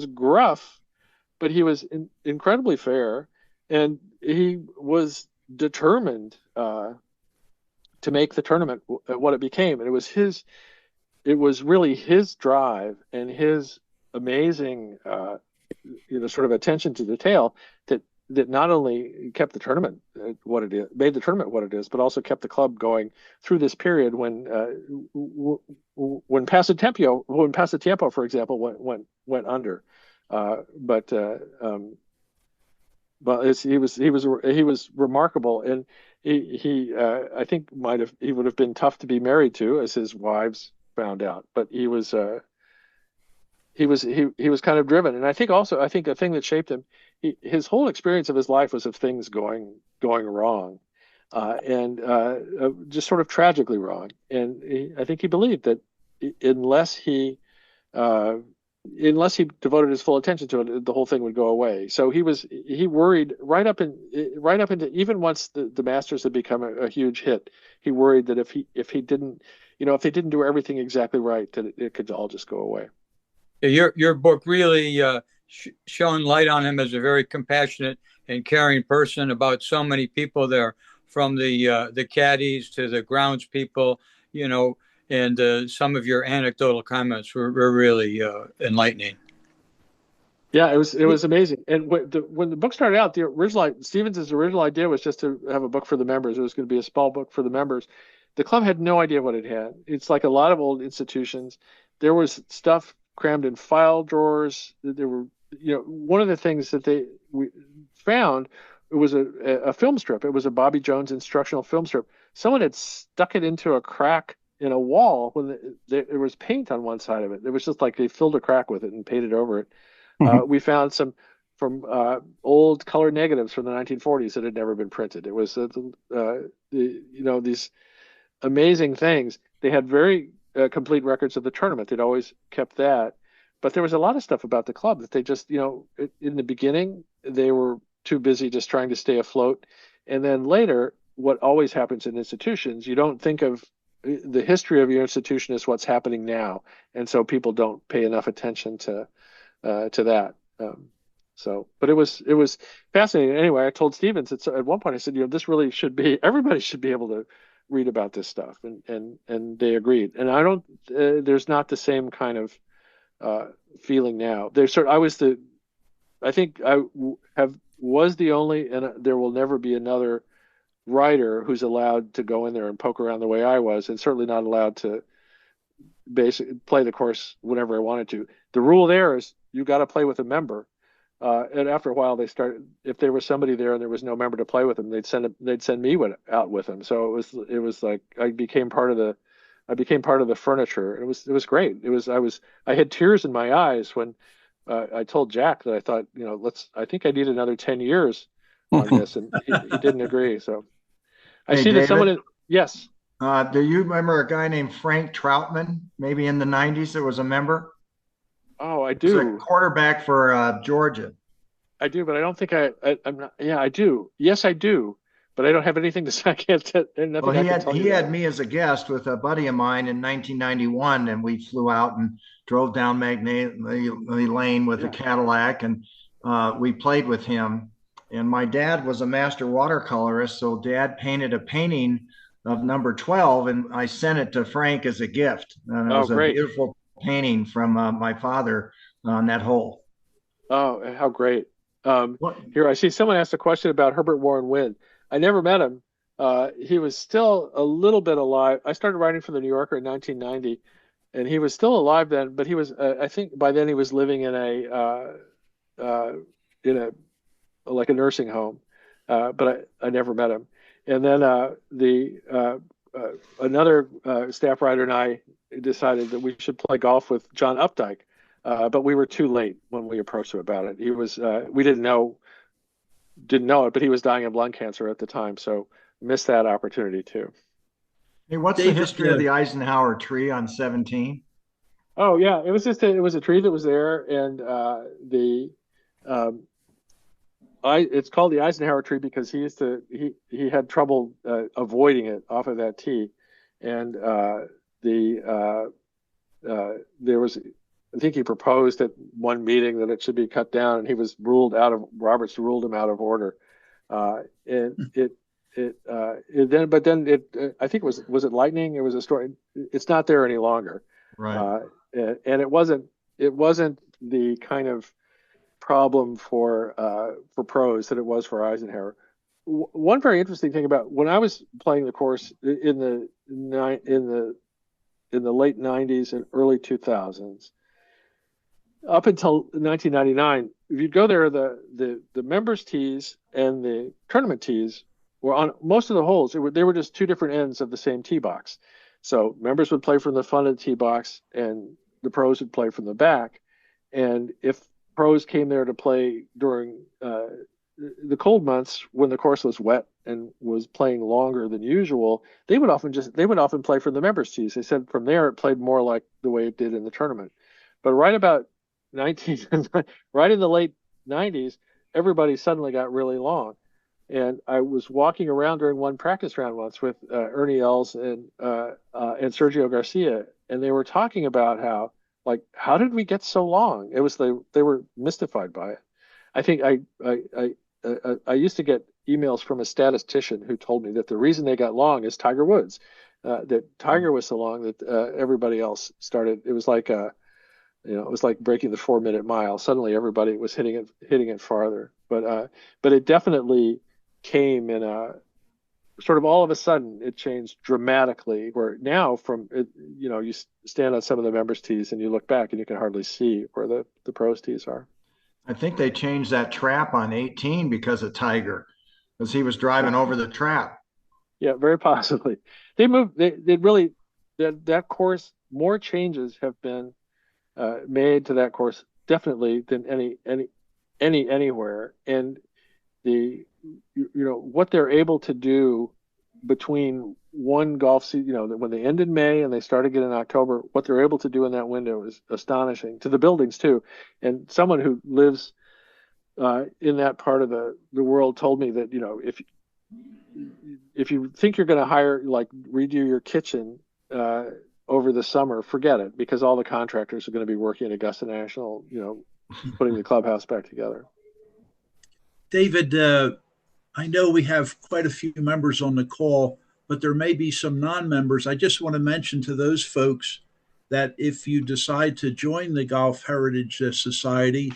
gruff, but he was incredibly fair, and he was determined to make the tournament what it became. And it was really his drive and his amazing, sort of attention to detail that not only kept the tournament what it is, made the tournament what it is, but also kept the club going through this period when Pasatiempo, for example, went under. But he was remarkable, and he I think he would have been tough to be married to, as his wives found out. But he was kind of driven, and I think a thing that shaped him. His whole experience of his life was of things going wrong, and just sort of tragically wrong. And I think he believed that unless he devoted his full attention to it, the whole thing would go away. So he worried right up into even once the Masters had become a huge hit. He worried that if they didn't do everything exactly right, that it could all just go away. Your book really shone light on him as a very compassionate and caring person about so many people there, from the caddies to the grounds people, and some of your anecdotal comments were really enlightening. Yeah, it was amazing. And when the book started out, Stevens' original idea was just to have a book for the members. It was going to be a small book for the members. The club had no idea what it had. It's like a lot of old institutions. There was stuff crammed in file drawers. There were, one of the things that we found, it was a film strip. It was a Bobby Jones instructional film strip. Someone had stuck it into a crack in a wall when there was paint on one side of it. It was just like they filled a crack with it and painted over it. Mm-hmm. We found some from old color negatives from the 1940s that had never been printed. It was these amazing things. They had very complete records of the tournament. They'd always kept that. But there was a lot of stuff about the club that they just, in the beginning, they were too busy just trying to stay afloat. And then later, what always happens in institutions, you don't think of the history of your institution as what's happening now. And so people don't pay enough attention to that. But it was fascinating. Anyway, I told Stevens, at one point I said, this really should be, everybody should be able to read about this stuff. And they agreed. And I don't, there's not the same kind of feeling now. I think I was the only, and there will never be another writer who's allowed to go in there and poke around the way I was, and certainly not allowed to basically play the course whenever I wanted to. The rule there is you got to play with a member. And after a while, if there was somebody there and there was no member to play with them, they'd send me out with them. So it was like I became part of the furniture. It was great. I had tears in my eyes when I told Jack that I thought, I think I need another 10 years on this, and he didn't agree. So I see that someone. Yes. Do you remember a guy named Frank Troutman? Maybe in the 90s, there was a member. Oh, I do. He was a quarterback for Georgia. I do, but I don't think I'm not. Yeah, I do. Yes, I do. But I don't have anything to say. I can't. Well, he had me as a guest with a buddy of mine in 1991, and we flew out and drove down Magnolia Lane with a Cadillac, and we played with him. And my dad was a master watercolorist, so Dad painted a painting of number 12, and I sent it to Frank as a gift. And it was great. A beautiful painting from my father on that hole. Oh, how great. Here, I see someone asked a question about Herbert Warren Wynn. I never met him. He was still a little bit alive. I started writing for the New Yorker in 1990. and he was still alive then, but he was I think by then he was living in a like a nursing home, but I never met him. And then another staff writer and I decided that we should play golf with John Updike, but we were too late when we approached him about it. He was we didn't know it, but he was dying of lung cancer at the time, so missed that opportunity too. Hey, what's the David, history of the Eisenhower tree on 17? Oh yeah, it was just it was a tree that was there, and the um, it's called the Eisenhower tree because he had trouble avoiding it off of that tee, and there was, I think he proposed at one meeting that it should be cut down, and he was Roberts ruled him out of order. And I think was it lightning? It was a story. It's not there any longer. Right. And it wasn't the kind of problem for pros that it was for Eisenhower. One very interesting thing about when I was playing the course in the late 90s and early 2000s, up until 1999, if you go there, the members tees and the tournament tees were on most of the holes. They were just two different ends of the same tee box. So members would play from the front of the tee box, and the pros would play from the back. And if pros came there to play during the cold months when the course was wet and was playing longer than usual, they would often play from the members tees. They said from there it played more like the way it did in the tournament. But right about right in the late 90s, everybody suddenly got really long. And I was walking around during one practice round once with Ernie Els and Sergio Garcia, and they were talking about how did we get so long? It was they were mystified by it. I think I used to get emails from a statistician who told me that the reason they got long is Tiger Woods. That Tiger was so long that everybody else started. It was like it was like breaking the 4-minute mile. Suddenly everybody was hitting it farther. But it definitely came in a sort of all of a sudden it changed dramatically, where now you stand on some of the members tees and you look back and you can hardly see where the pros tees are. I think they changed that trap on 18 because of Tiger, because he was driving over the trap. Yeah, very possibly. They moved. They really that course. More changes have been made to that course definitely than anywhere. And what they're able to do between one golf season, when they end in May and they start again in October, what they're able to do in that window is astonishing to the buildings too. And someone who lives in that part of the world told me that, if you think you're going to redo your kitchen over the summer, forget it, because all the contractors are going to be working at Augusta National, putting the clubhouse back together. David, I know we have quite a few members on the call, but there may be some non-members. I just want to mention to those folks that if you decide to join the Golf Heritage Society,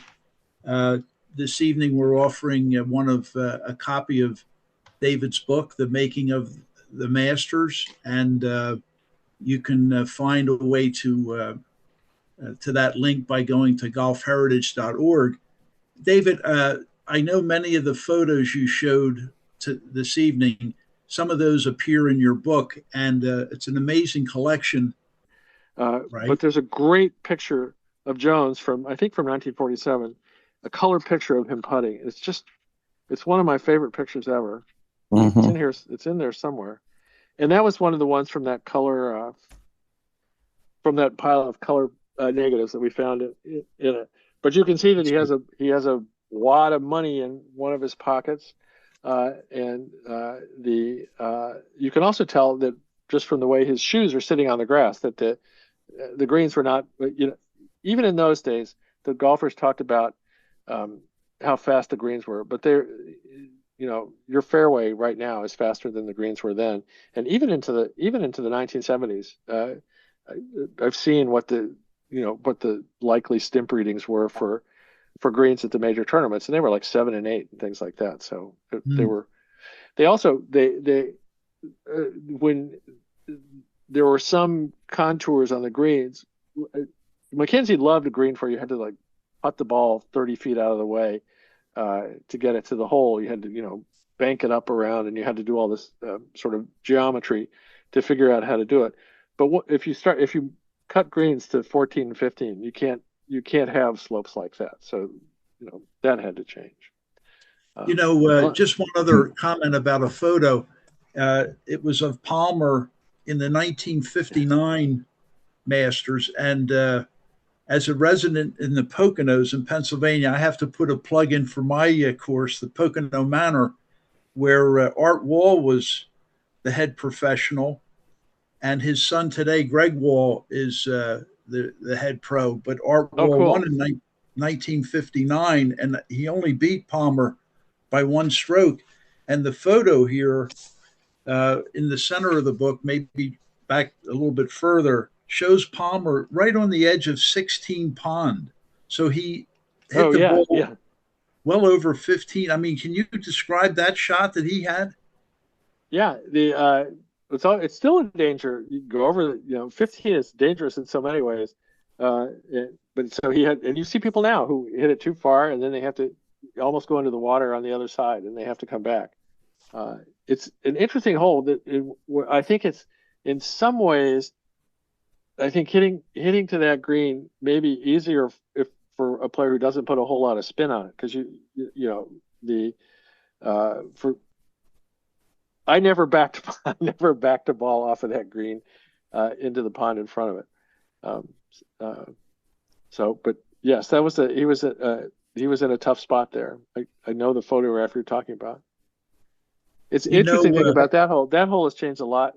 this evening we're offering a copy of David's book, The Making of the Masters, and you can find a way to that link by going to golfheritage.org. David, I know many of the photos you showed this evening, some of those appear in your book, and it's an amazing collection. Right? But there's a great picture of Jones from 1947, a color picture of him putting. It's one of my favorite pictures ever. Mm-hmm. It's in here. It's in there somewhere. And that was one of the ones from that color, from that pile of color negatives that we found in it. But you can see that he has a wad of money in one of his pockets, and you can also tell that just from the way his shoes are sitting on the grass that the greens were not. Even in those days, the golfers talked about how fast the greens were, but your fairway right now is faster than the greens were then, and even into the 1970s. I've seen what the likely stimp readings were for greens at the major tournaments, and they were like 7 and 8 and things like that. So when there were some contours on the greens. Mackenzie loved a green where you had to like putt the ball 30 feet out of the way to get it to the hole. You had to, bank it up around, and you had to do all this sort of geometry to figure out how to do it. But if you cut greens to 14 and 15, you can't have slopes like that. So, that had to change. Just one other comment about a photo. It was of Palmer in the 1959 Masters, and as a resident in the Poconos in Pennsylvania, I have to put a plug in for my course, the Pocono Manor, where Art Wall was the head professional, and his son today, Greg Wall, is the head pro. But Art Wall cool. won in 1959, and he only beat Palmer by one stroke. And the photo here in the center of the book, maybe back a little bit further, shows Palmer right on the edge of 16 pond. So he hit the ball well over 15. I mean, can you describe that shot that he had? Yeah, it's still in danger. You go over, 15 is dangerous in so many ways. But so he had, and you see people now who hit it too far, and then they have to almost go into the water on the other side, and they have to come back. It's an interesting hole that I think it's in some ways. I think hitting to that green may be easier for a player who doesn't put a whole lot of spin on it, because I never backed a ball off of that green into the pond in front of it. But yes, he was in a tough spot there. I know the photograph you're talking about. It's interesting thing about that hole. That hole has changed a lot.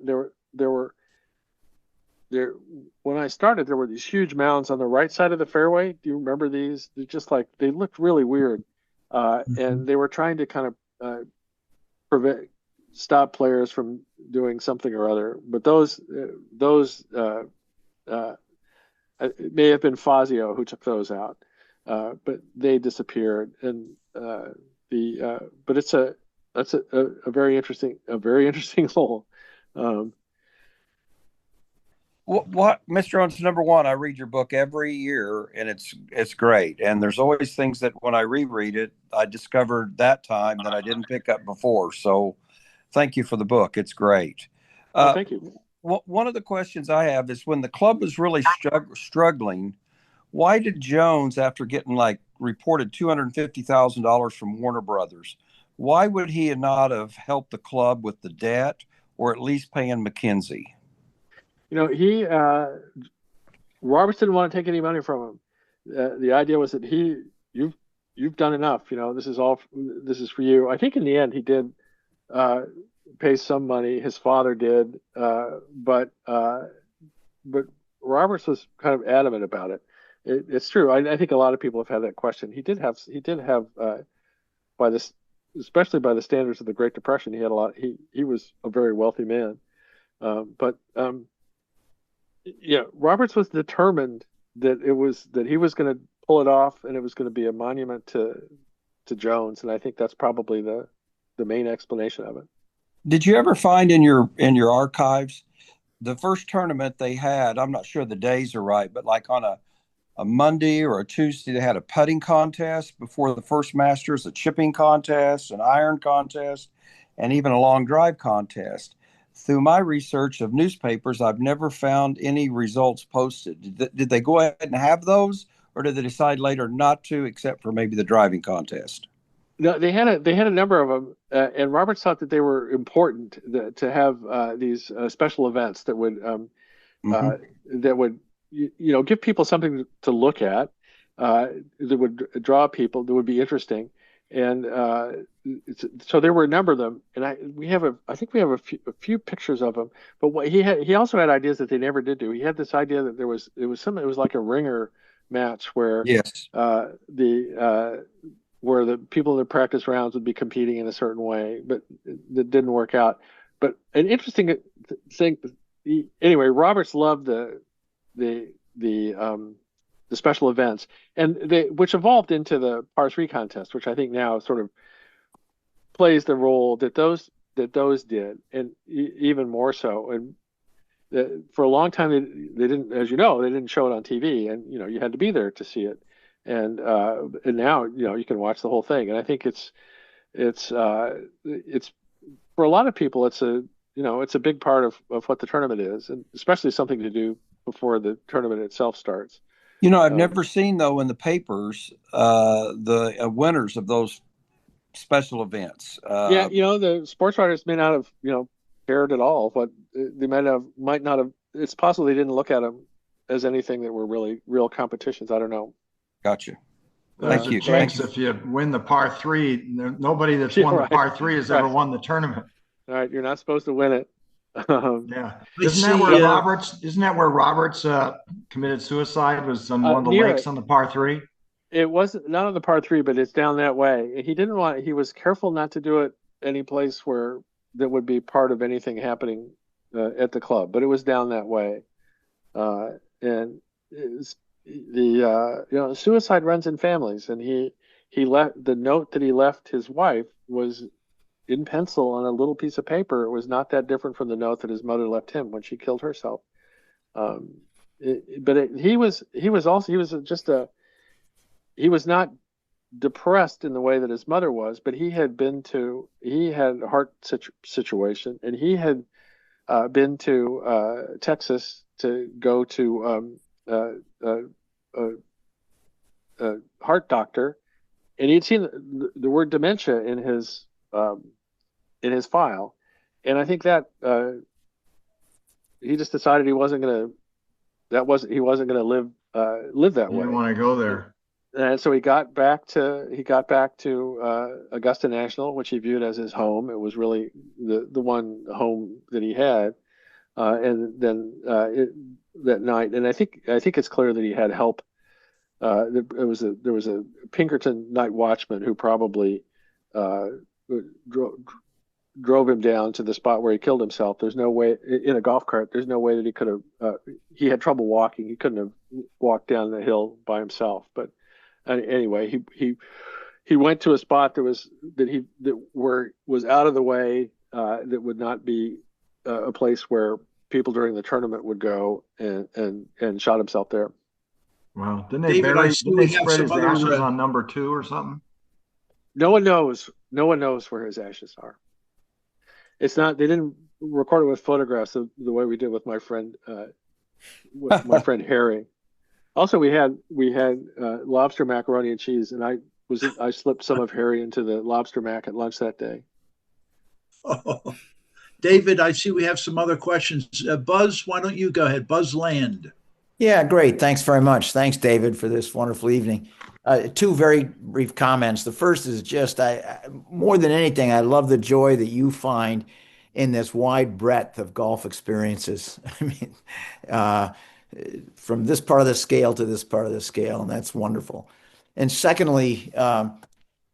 When I started, there were these huge mounds on the right side of the fairway. Do you remember these? They're just like, they looked really weird, and they were trying to kind of stop players from doing something or other. But those it may have been Fazio who took those out, but they disappeared. And but that's a very interesting hole. What Mr. Jones, number one, I read your book every year, and it's great. And there's always things that when I reread it, I discovered that time that I didn't pick up before. So thank you for the book. It's great. Thank you. One of the questions I have is, when the club was really struggling, why did Jones, after getting reported $250,000 from Warner Brothers, why would he not have helped the club with the debt, or at least paying Mackenzie? Roberts didn't want to take any money from him. The idea was that you've done enough. This is for you. I think in the end he did pay some money. His father did, but Roberts was kind of adamant about it. It's true. I think a lot of people have had that question. He did have especially by the standards of the Great Depression, he had a lot. He was a very wealthy man, but Roberts was determined that he was going to pull it off, and it was going to be a monument to Jones. And I think that's probably the main explanation of it. Did you ever find in your archives the first tournament they had? I'm not sure the days are right, but like on a Monday or a Tuesday, they had a putting contest before the first Masters, a chipping contest, an iron contest, and even a long drive contest. Through my research of newspapers, I've never found any results posted. Did they go ahead and have those, or did they decide later not to, except for maybe the driving contest? No, they had a number of them, and Roberts thought that they were important to have these special events that would give people something to look at, that would draw people, that would be interesting. And so there were a number of them, and I think we have a few pictures of them. But he also had ideas that they never did do. He had this idea that it was like a ringer match where where the people in the practice rounds would be competing in a certain way, but that didn't work out. But an interesting thing, anyway, Roberts loved the special events, and which evolved into the par 3 contest, which I think now sort of plays the role that those did, and even more so. And for a long time they didn't, as you know, they didn't show it on TV, and you had to be there to see it. And now you can watch the whole thing, and I think it's for a lot of people it's a big part of what the tournament is, and especially something to do before the tournament itself starts. I've never seen though in the papers the winners of those special events. Yeah, the sports writers may not have cared at all. What they might not have. It's possible they didn't look at them as anything that were really real competitions. I don't know. Gotcha. There's a chance if you win the par three, nobody that's won the par three has ever won the tournament. All right, you're not supposed to win it. Yeah, isn't that where Roberts committed suicide? Was on one of the lakes on the par three? It wasn't not on the par three, but it's down that way. He was careful not to do it any place where that would be part of anything happening at the club, but it was down that way. And suicide runs in families, and he left the note that he left his wife was in pencil on a little piece of paper. It was not that different from the note that his mother left him when she killed herself. He was not depressed in the way that his mother was, but he had a heart situation, and he had been to Texas to go to a heart doctor, and he'd seen the word dementia in his file, and I think that he just decided he wasn't going to live that way. He didn't want to go there. And so he got back to Augusta National, which he viewed as his home. It was really the one home that he had. And then that night, and I think it's clear that he had help. There was a Pinkerton night watchman who probably drove him down to the spot where he killed himself. There's no way in a golf cart. There's no way that he could have. He had trouble walking. He couldn't have walked down the hill by himself. But anyway, he went to a spot that was out of the way, that would not be a place where people during the tournament would go, and shot himself there. Wow! Didn't they spread his ashes on number 2 or something? No one knows. No one knows where his ashes are. It's not. They didn't record it with photographs the way we did with my friend Harry. Also, we had lobster macaroni and cheese, and I slipped some of Harry into the lobster mac at lunch that day. Oh, David, I see we have some other questions. Buzz, why don't you go ahead? Buzz Land. Yeah, great. Thanks very much. Thanks, David, for this wonderful evening. 2 very brief comments. The first is just, more than anything, I love the joy that you find in this wide breadth of golf experiences. I mean, from this part of the scale to this part of the scale, and that's wonderful. And secondly,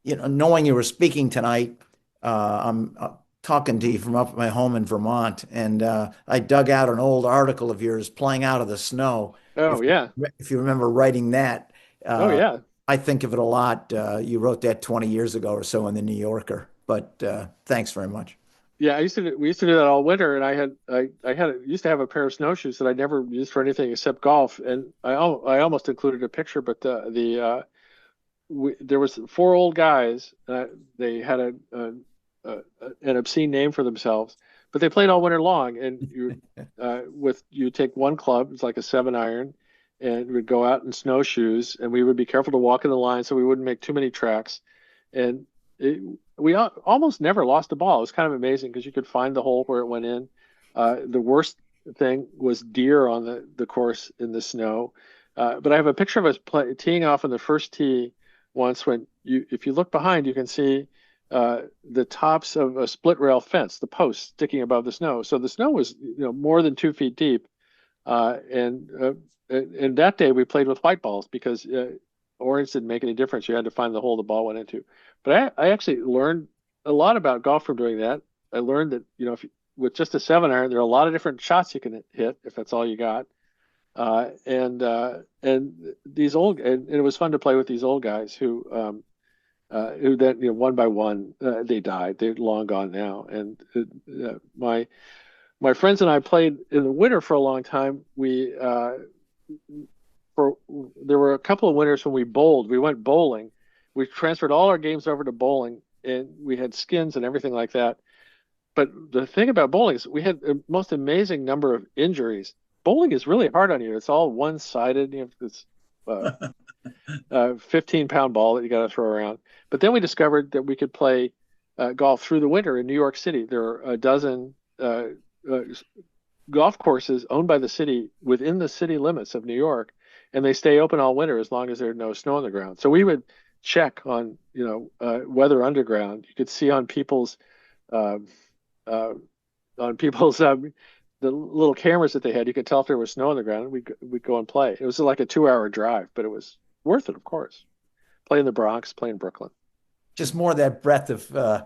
knowing you were speaking tonight, I'm talking to you from up at my home in Vermont, and I dug out an old article of yours, Playing Out of the Snow. Oh, yeah. If you remember writing that. Oh, yeah. I think of it a lot. You wrote that 20 years ago or so in the New Yorker, but thanks very much. Yeah, we used to do that all winter, and I used to have a pair of snowshoes that I never used for anything except golf, and I almost included a picture, but there was 4 old guys. They had an obscene name for themselves, but they played all winter long, and you take one club, it's like a 7-iron, and we'd go out in snowshoes, and we would be careful to walk in the line so we wouldn't make too many tracks. And we almost never lost a ball. It was kind of amazing because you could find the hole where it went in. The worst thing was deer on the course in the snow. But I have a picture of us teeing off on the first tee once when if you look behind, you can see the tops of a split rail fence, the posts sticking above the snow. So the snow was more than 2 feet deep. And that day we played with white balls because orange didn't make any difference. You had to find the hole the ball went into. But I actually learned a lot about golf from doing that. I learned that with just a 7-iron, there are a lot of different shots you can hit if that's all you got. And these old and it was fun to play with these old guys who then one by one they died. They're long gone now. And my friends and I played in the winter for a long time. There were a couple of winters when we bowled. We went bowling. We transferred all our games over to bowling, and we had skins and everything like that. But the thing about bowling is we had the most amazing number of injuries. Bowling is really hard on you. It's all one-sided. You have this 15-pound ball that you got to throw around. But then we discovered that we could play golf through the winter in New York City. There are a dozen golf courses owned by the city within the city limits of New York, and they stay open all winter as long as there's no snow on the ground. So we would check on, Weather Underground. You could see on people's the little cameras that they had. You could tell if there was snow on the ground. We'd go and play. It was like a 2-hour drive, but it was worth it, of course. Play in the Bronx, play in Brooklyn. Just more of that breadth of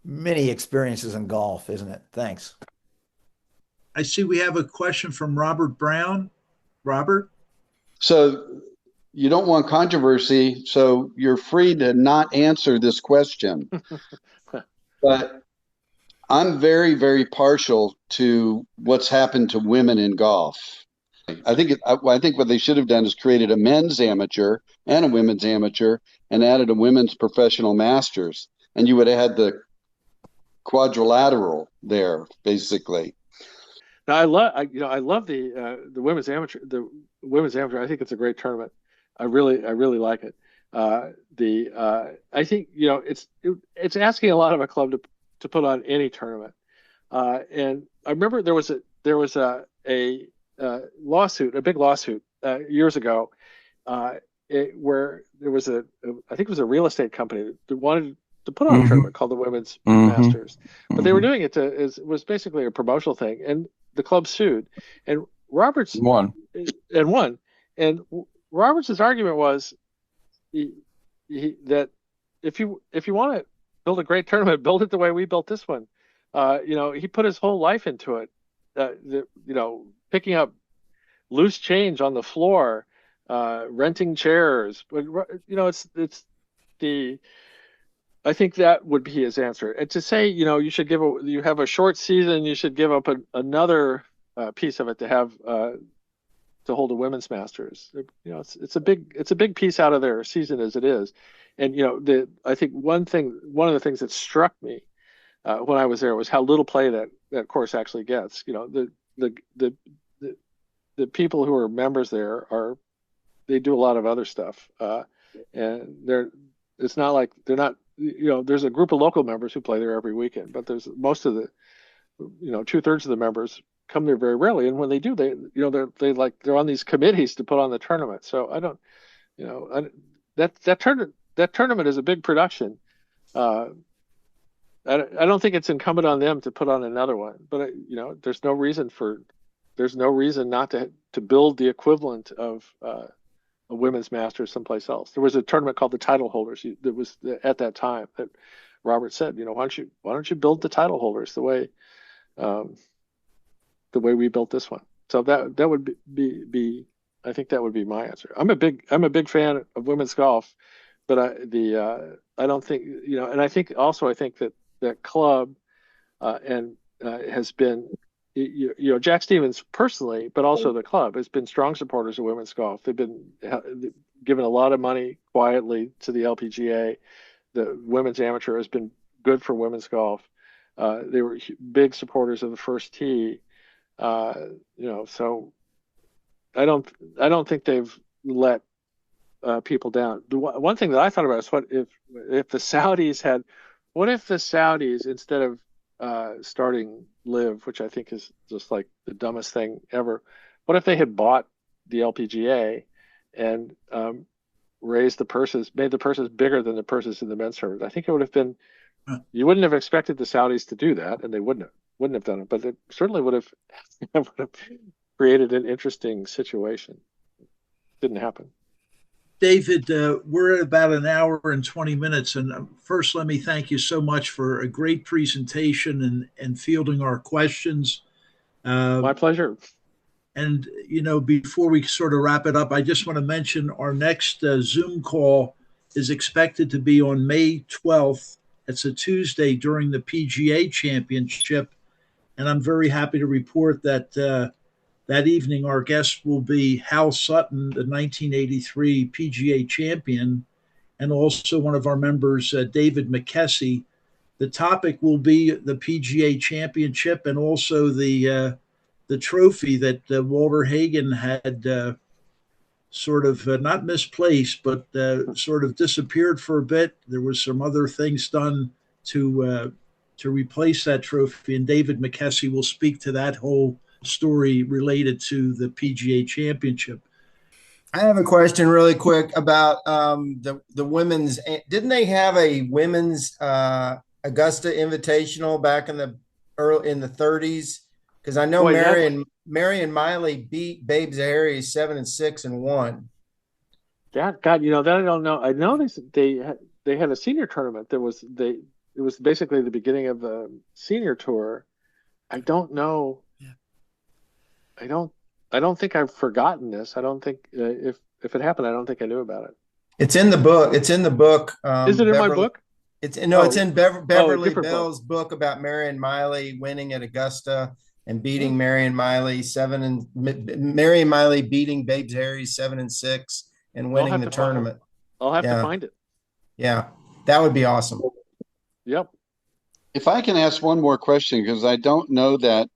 many experiences in golf, isn't it? Thanks. I see we have a question from Robert Brown. Robert? So you don't want controversy, so you're free to not answer this question. But I'm very, very partial to what's happened to women in golf. I think what they should have done is created a men's amateur and a women's amateur and added a women's professional masters, and you would have had the quadrilateral there, basically. Now, I love the women's amateur. The women's amateur. I think it's a great tournament. I really like it. I think it's asking a lot of a club to put on any tournament. And I remember there was a lawsuit, a big lawsuit years ago, where there was I think it was a real estate company that wanted to put on a tournament called the Women's Masters, but they were doing it it was basically a promotional thing, and the club sued, and Roberts won. And Roberts' argument was that if you want to build a great tournament, build it the way we built this one. He put his whole life into it. Picking up loose change on the floor, renting chairs. But I think that would be his answer. And to say, you have a short season, you should give up another piece of it to have to hold a women's masters. It's a big piece out of their season as it is. And I think one of the things that struck me when I was there was how little play that course actually gets. The people who are members there they do a lot of other stuff, and it's not like they're not. There's a group of local members who play there every weekend, but there's most of the 2/3 of the members come there very rarely, and when they do, they're on these committees to put on the tournament. So I don't, that tournament is a big production. I don't think it's incumbent on them to put on another one, but there's no reason not to build the equivalent of a women's masters someplace else. There was a tournament called the Title Holders that was at that time that Robert said, why don't you build the title holders the way we built this one? So that would be I think that would be my answer. I'm a big fan of women's golf, but I don't think and I think that club has been Jack Stevens personally, but also the club has been strong supporters of women's golf. They've been given a lot of money quietly to the LPGA. The women's amateur has been good for women's golf. They were big supporters of the first tee. So I don't think they've let people down. The one thing that I thought about is what if the Saudis instead of starting Live, which I think is just like the dumbest thing ever, what if they had bought the LPGA and made the purses bigger than the purses in the men's tournament? I think it would have been. You wouldn't have expected the Saudis to do that, and they wouldn't have done it, but it certainly would have created an interesting situation. Didn't happen. David, we're at about an hour and 20 minutes. And first, let me thank you so much for a great presentation and fielding our questions. My pleasure. And, before we sort of wrap it up, I just want to mention our next Zoom call is expected to be on May 12th. It's a Tuesday during the PGA Championship. and I'm very happy to report that that evening our guest will be Hal Sutton, the 1983 PGA champion, and also one of our members, David McKessie. The topic will be the PGA Championship and also the trophy that Walter Hagen had sort of not misplaced, but sort of disappeared for a bit. There was some other things done to replace that trophy, and David McKessie will speak to that whole story related to the PGA Championship. I have a question really quick about the women's. Didn't they have a women's Augusta Invitational back in the 30s? Because I know Marion Miley beat Babe Zahari 7-6 and won. That God, that I don't know. I know they had a senior tournament. It was basically the beginning of the senior tour. I don't know. Yeah. I don't think I've forgotten this. I don't think if it happened, I don't think I knew about it. It's in the book. Is it in my book? It's in Beverly Bell's book about Marion Miley winning at Augusta and beating Marion Miley beating Babe Zahari 7-6 and winning the tournament. I'll have to find it. Yeah, that would be awesome. Yep. If I can ask one more question, because I don't know that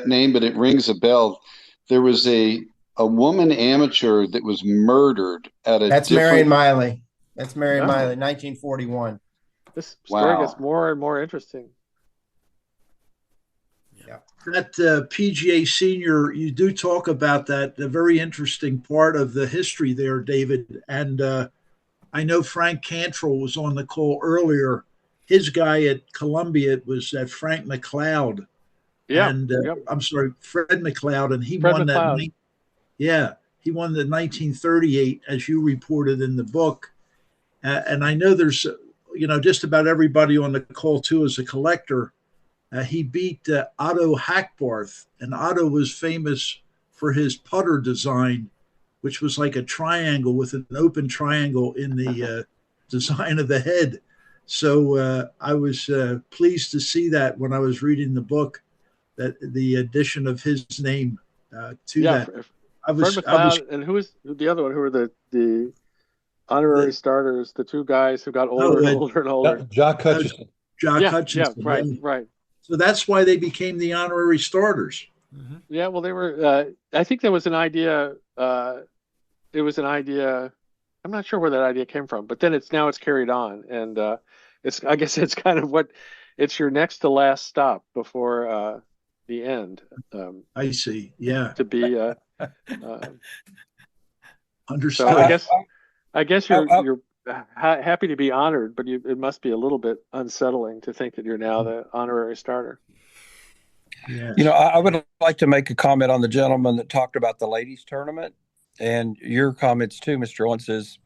name, but it rings a bell. There was a woman amateur that was murdered at a. That's Marion Miley. That's Marion Miley, 1941. This story gets more and more interesting. Yeah. That PGA Senior, you do talk about that, a very interesting part of the history there, David. And I know Frank Cantrell was on the call earlier. His guy at Columbia was Frank McLeod. Yeah. And I'm sorry, Fred McLeod. And he won that. Yeah. He won the 1938, as you reported in the book. And I know there's, just about everybody on the call, too, is a collector. He beat Otto Hackbarth, and Otto was famous for his putter design, which was like a triangle with an open triangle in the design of the head. So I was pleased to see that when I was reading the book, that the addition of his name to that. Fred McLeod, and who was the other one? Who were the honorary starters? The two guys who got older and older and older. Jock Hutchison. Hutchison. Yeah, right. So that's why they became the honorary starters. Mm-hmm. Yeah, well, they were. I think there was an idea. It was an idea. I'm not sure where that idea came from, but then it's carried on, and I guess it's kind of it's your next to last stop before the end. I see. Yeah. To be understood. So I guess you're happy to be honored, but it must be a little bit unsettling to think that you're now the honorary starter. Yeah. I would like to make a comment on the gentleman that talked about the ladies tournament, and your comments too, Mr. Owens, is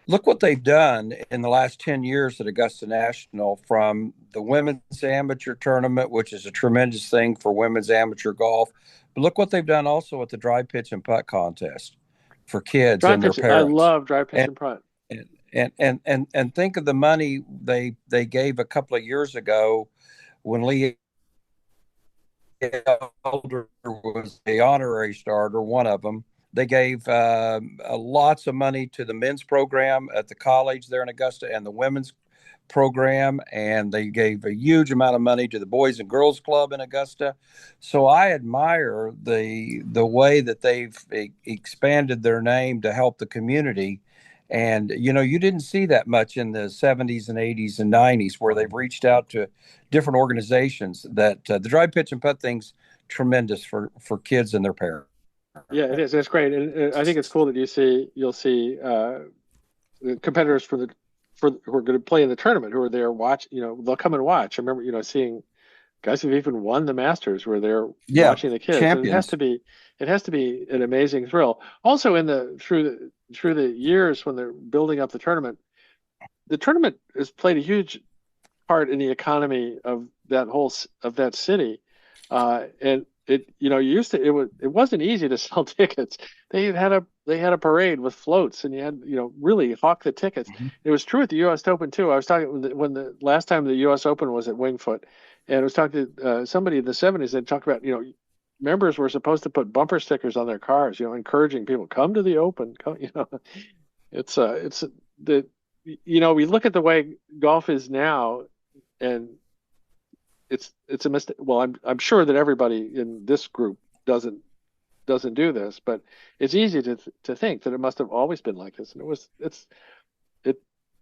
look what they've done in the last 10 years at Augusta National, from the women's amateur tournament, which is a tremendous thing for women's amateur golf. But look what they've done also at the dry pitch and putt contest for kids and their parents. I love dry pitch and putt. And think of the money they gave a couple of years ago when Lee Elder was the honorary starter, one of them. They gave lots of money to the men's program at the college there in Augusta and the women's program, and they gave a huge amount of money to the Boys and Girls Club in Augusta. So I admire the way that they've expanded their name to help the community. And, you didn't see that much in the 70s and 80s and 90s, where they've reached out to different organizations. That the dry pitch and putt thing's tremendous for kids and their parents. Yeah, it is. It's great. And I think it's cool that you'll see competitors who are going to play in the tournament who are there they'll come and watch. I remember, seeing guys who've even won the Masters where they're watching the kids. And it has to be an amazing thrill. Also, through the years when they're building up the tournament has played a huge part in the economy of that city, and it wasn't easy to sell tickets. They had a parade with floats, and you had really hawk the tickets. Mm-hmm. It was true at the U.S. Open too. I was talking when the last time the U.S. Open was at Wingfoot, And I was talking to somebody in the 70s that talked about, members were supposed to put bumper stickers on their cars, encouraging people, come to the open. Come, it's the, we look at the way golf is now, and it's a mistake. Well, I'm sure that everybody in this group doesn't do this, but it's easy to think that it must have always been like this. And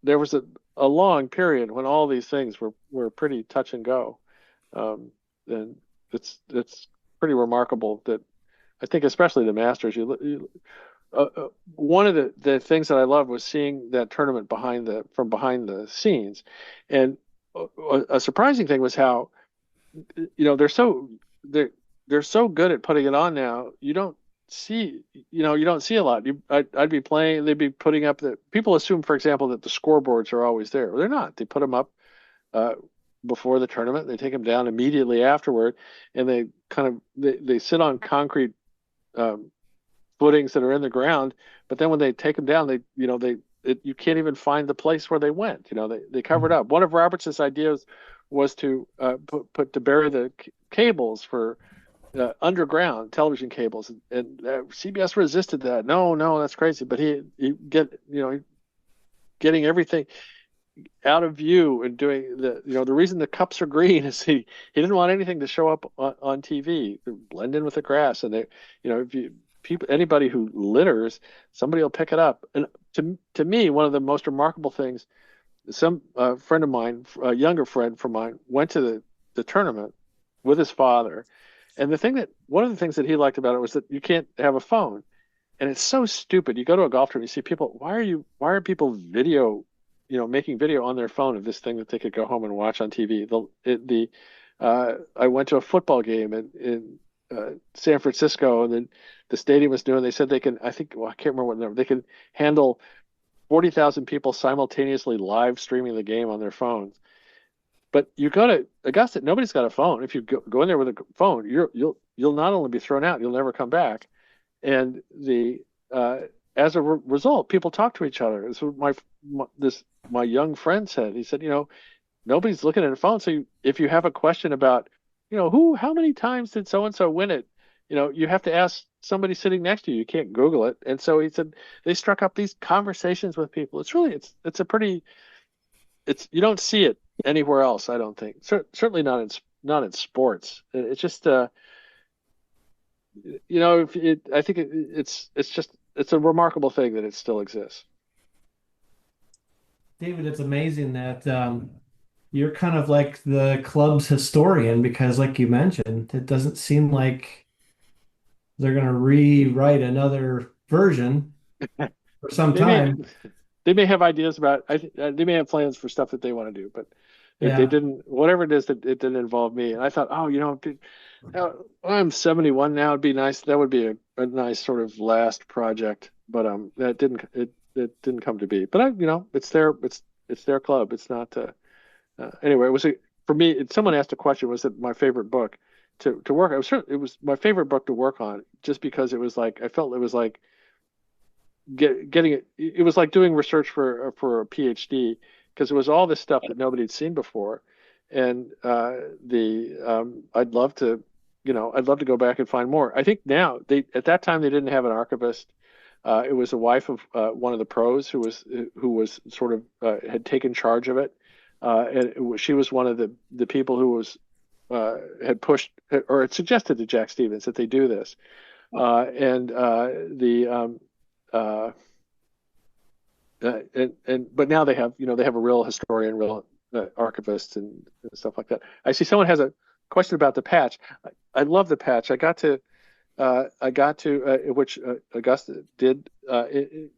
there was a long period when all these things were pretty touch and go. And it's pretty remarkable that I think, especially the Masters, one of the things that I loved was seeing that tournament from behind the scenes. And a surprising thing was how, they're so good at putting it on now. You don't see a lot. I'd be playing, they'd be putting up people assume, for example, that the scoreboards are always there. Well, they're not. They put them up before the tournament. They take them down immediately afterward, and they sit on concrete footings that are in the ground. But then when they take them down, you can't even find the place where they went. They cover it up. One of Roberts' ideas was to bury the cables for underground television cables, and CBS resisted that. No, that's crazy. But getting everything out of view and doing the reason the cups are green is he didn't want anything to show up on TV, blend in with the grass. And anybody who litters, somebody will pick it up. And to me, one of the most remarkable things, some friend of mine, a younger friend from mine, went to the tournament with his father. And one of the things that he liked about it was that you can't have a phone. And it's so stupid. You go to a golf tournament, you see people, why are people making video on their phone of this thing that they could go home and watch on TV? I went to a football game in San Francisco, and then the stadium was new, and they said they can, I can't remember what number, they can handle 40,000 people simultaneously live streaming the game on their phones. But you go to Augusta, nobody's got a phone. If you go in there with a phone, you'll not only be thrown out, you'll never come back. And as a result, people talk to each other. So my young friend said, he said, nobody's looking at a phone. So if you have a question about, how many times did so and so win it, you have to ask somebody sitting next to you. You can't Google it. And so he said they struck up these conversations with people. It's really you don't see it anywhere else, I don't think. Certainly not in sports. It's just I think it's a remarkable thing that it still exists. David, it's amazing that you're kind of like the club's historian, because like you mentioned, it doesn't seem like they're going to rewrite another version for some time. They may have ideas about, they may have plans for stuff that they want to do, but if they didn't, whatever it is, that it didn't involve me. And I thought, I'm 71 now. It'd be nice. That would be a nice sort of last project, but that didn't come to be. But it's their club. It's not. Anyway, it was for me. Someone asked a question. Was it my favorite book to work? It was my favorite book to work on, just because it was like, I felt it was like getting it. It was like doing research for a PhD, because it was all this stuff that nobody had seen before. And I'd love to go back and find more. I think now at that time they didn't have an archivist. It was a wife of one of the pros who was sort of had taken charge of it, and she was one of the people who was had pushed or had suggested to Jack Stevens that they do this, but now they have a real historian, real archivist, and stuff like that. I see someone has a question about the patch. I love the patch. I got to which Augusta did. I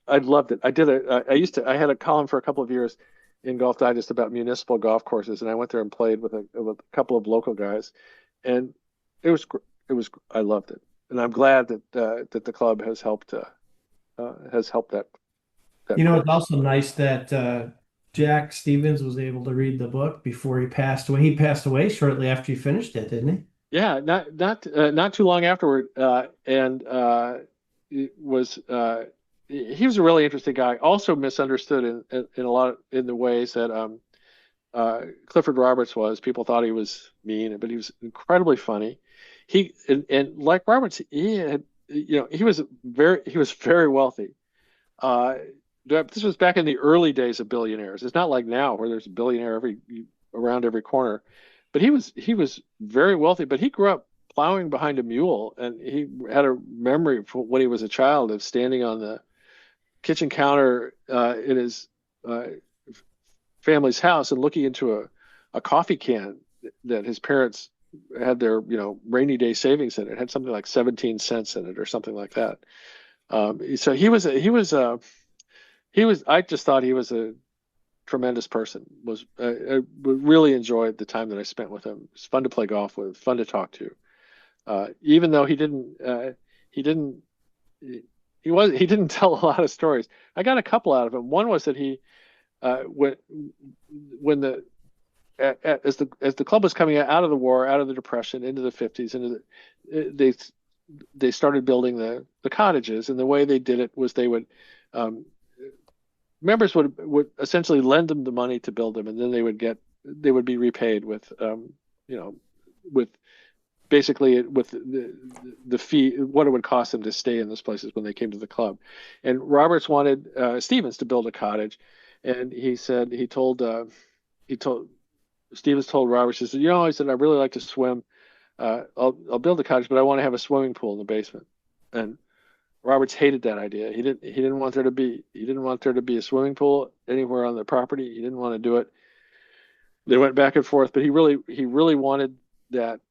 loved it. I had a column for a couple of years in Golf Digest about municipal golf courses, and I went there and played with a couple of local guys, and it was I loved it, and I'm glad that the club has helped that. It's also nice that Jack Stevens was able to read the book before he passed away. He passed away shortly after you finished it, didn't he? Yeah, not too long afterward, and it was he was a really interesting guy. Also misunderstood in a lot in the ways that Clifford Roberts was. People thought he was mean, but he was incredibly funny. And like Roberts, he was very wealthy. This was back in the early days of billionaires. It's not like now where there's a billionaire around every corner. But he was very wealthy. But he grew up plowing behind a mule, and he had a memory from when he was a child of standing on the kitchen counter in his family's house and looking into a coffee can that his parents had their rainy day savings in it. It had something like 17 cents in it or something like that. So I just thought he was a tremendous person. I really enjoyed the time that I spent with him. It's fun to play golf with, fun to talk to. Even though he didn't tell a lot of stories. I got a couple out of him. One was that he as the club was coming out of the war, out of the Depression, into the 50s, they started building the cottages, and the way they did it was they would members would essentially lend them the money to build them, and then they would be repaid with with basically with the fee, what it would cost them to stay in those places when they came to the club. And Roberts wanted Stevens to build a cottage, and Stevens told Roberts, he said, he said, I really like to swim. I'll build a cottage, but I want to have a swimming pool in the basement. And Roberts hated that idea. He didn't want there to be a swimming pool anywhere on the property. He didn't want to do it. They went back and forth, but he really wanted that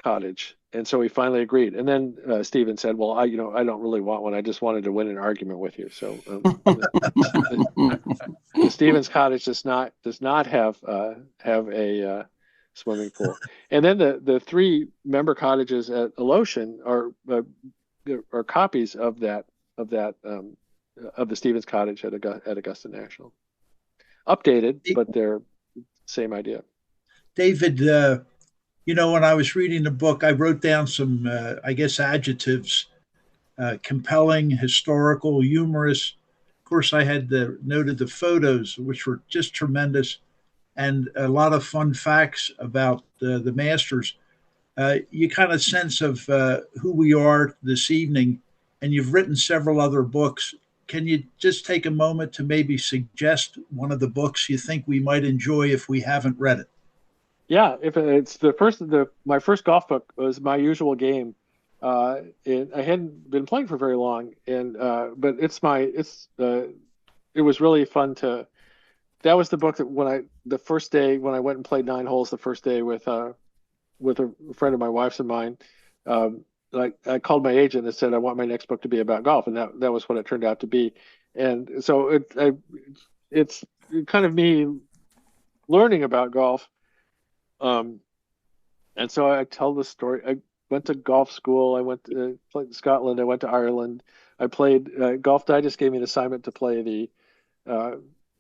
cottage, and so he finally agreed. And then Stephen said, "Well, I don't really want one. I just wanted to win an argument with you." So the Stevens cottage does not have a swimming pool. And then the three member cottages at Alotian are copies of the Stevens cottage at Augusta National, updated, but they're same idea. David, when I was reading the book, I wrote down some, I guess, adjectives: compelling, historical, humorous. Of course, I had noted the photos, which were just tremendous, and a lot of fun facts about the Masters. You kind of sense of who we are this evening, and you've written several other books. Can you just take a moment to maybe suggest one of the books you think we might enjoy if we haven't read it? Yeah, if it's my first golf book was My Usual Game. And I hadn't been playing for very long, but it was really fun to. That was the book that the first day when I went and played 9 holes the first day with a friend of my wife's and mine. I called my agent and said I want my next book to be about golf, and that was what it turned out to be. And so it's kind of me learning about golf. And so I tell the story. I went to golf school. I went to Scotland. I went to Ireland. I played Golf Digest gave me an assignment to play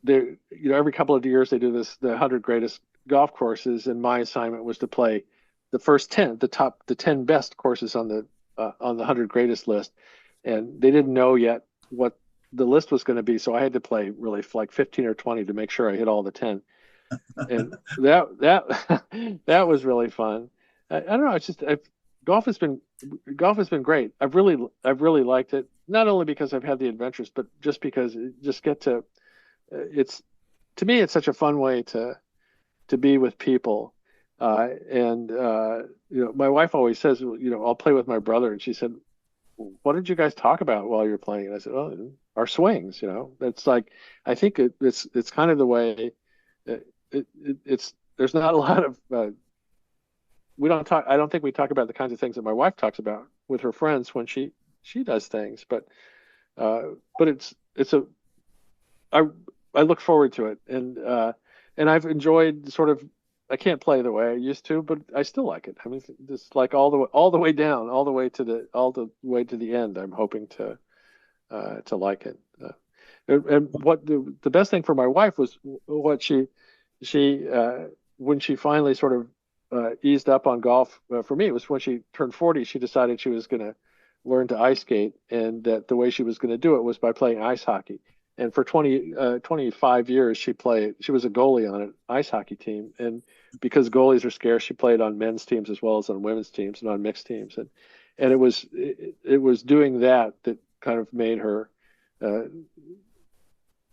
every couple of years they do the 100 greatest golf courses, and my assignment was to play the first 10, the 10 best courses on the 100 greatest list, and they didn't know yet what the list was going to be, so I had to play really like 15 or 20 to make sure I hit all the 10. And that was really fun. I don't know. It's just golf has been great. I've really liked it. Not only because I've had the adventures, but just because to me it's such a fun way to be with people. My wife always says, I'll play with my brother, and she said, "What did you guys talk about while you were playing?" And I said, "Oh, our swings." It's like I think it's kind of the way. There's not a lot of we don't talk. I don't think we talk about the kinds of things that my wife talks about with her friends when she does things. But I look forward to it, and I've enjoyed sort of. I can't play the way I used to, but I still like it. I mean, just like all the way down, all the way to the end. I'm hoping to like it. And what the best thing for my wife was what she when she finally sort of eased up on golf for me, it was when she turned 40. She decided she was going to learn to ice skate, and that the way she was going to do it was by playing ice hockey. And for 25 years, she was a goalie on an ice hockey team. And because goalies are scarce, she played on men's teams as well as on women's teams and on mixed teams. And it was doing that kind of made her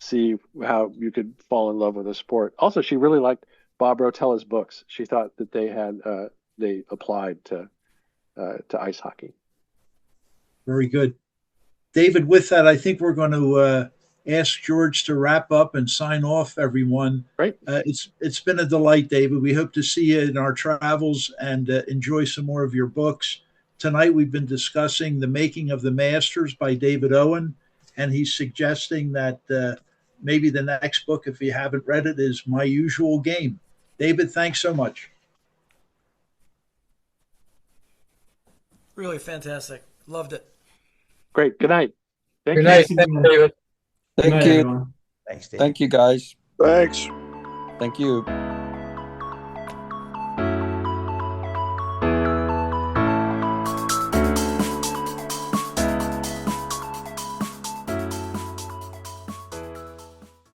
see how you could fall in love with a sport. Also, she really liked Bob Rotella's books. She thought that they applied to ice hockey. Very good. David, with that, I think we're going to ask George to wrap up and sign off, everyone. Right. It's been a delight, David. We hope to see you in our travels and enjoy some more of your books. Tonight, we've been discussing The Making of the Masters by David Owen, and he's suggesting that maybe the next book, if you haven't read it, is My Usual Game. David, thanks so much. Really fantastic. Loved it. Great. Good night. Good night. Thank you, David. Thank Good night, you. everyone. Thanks, Dave. Thank you, guys. Thanks. Thank you.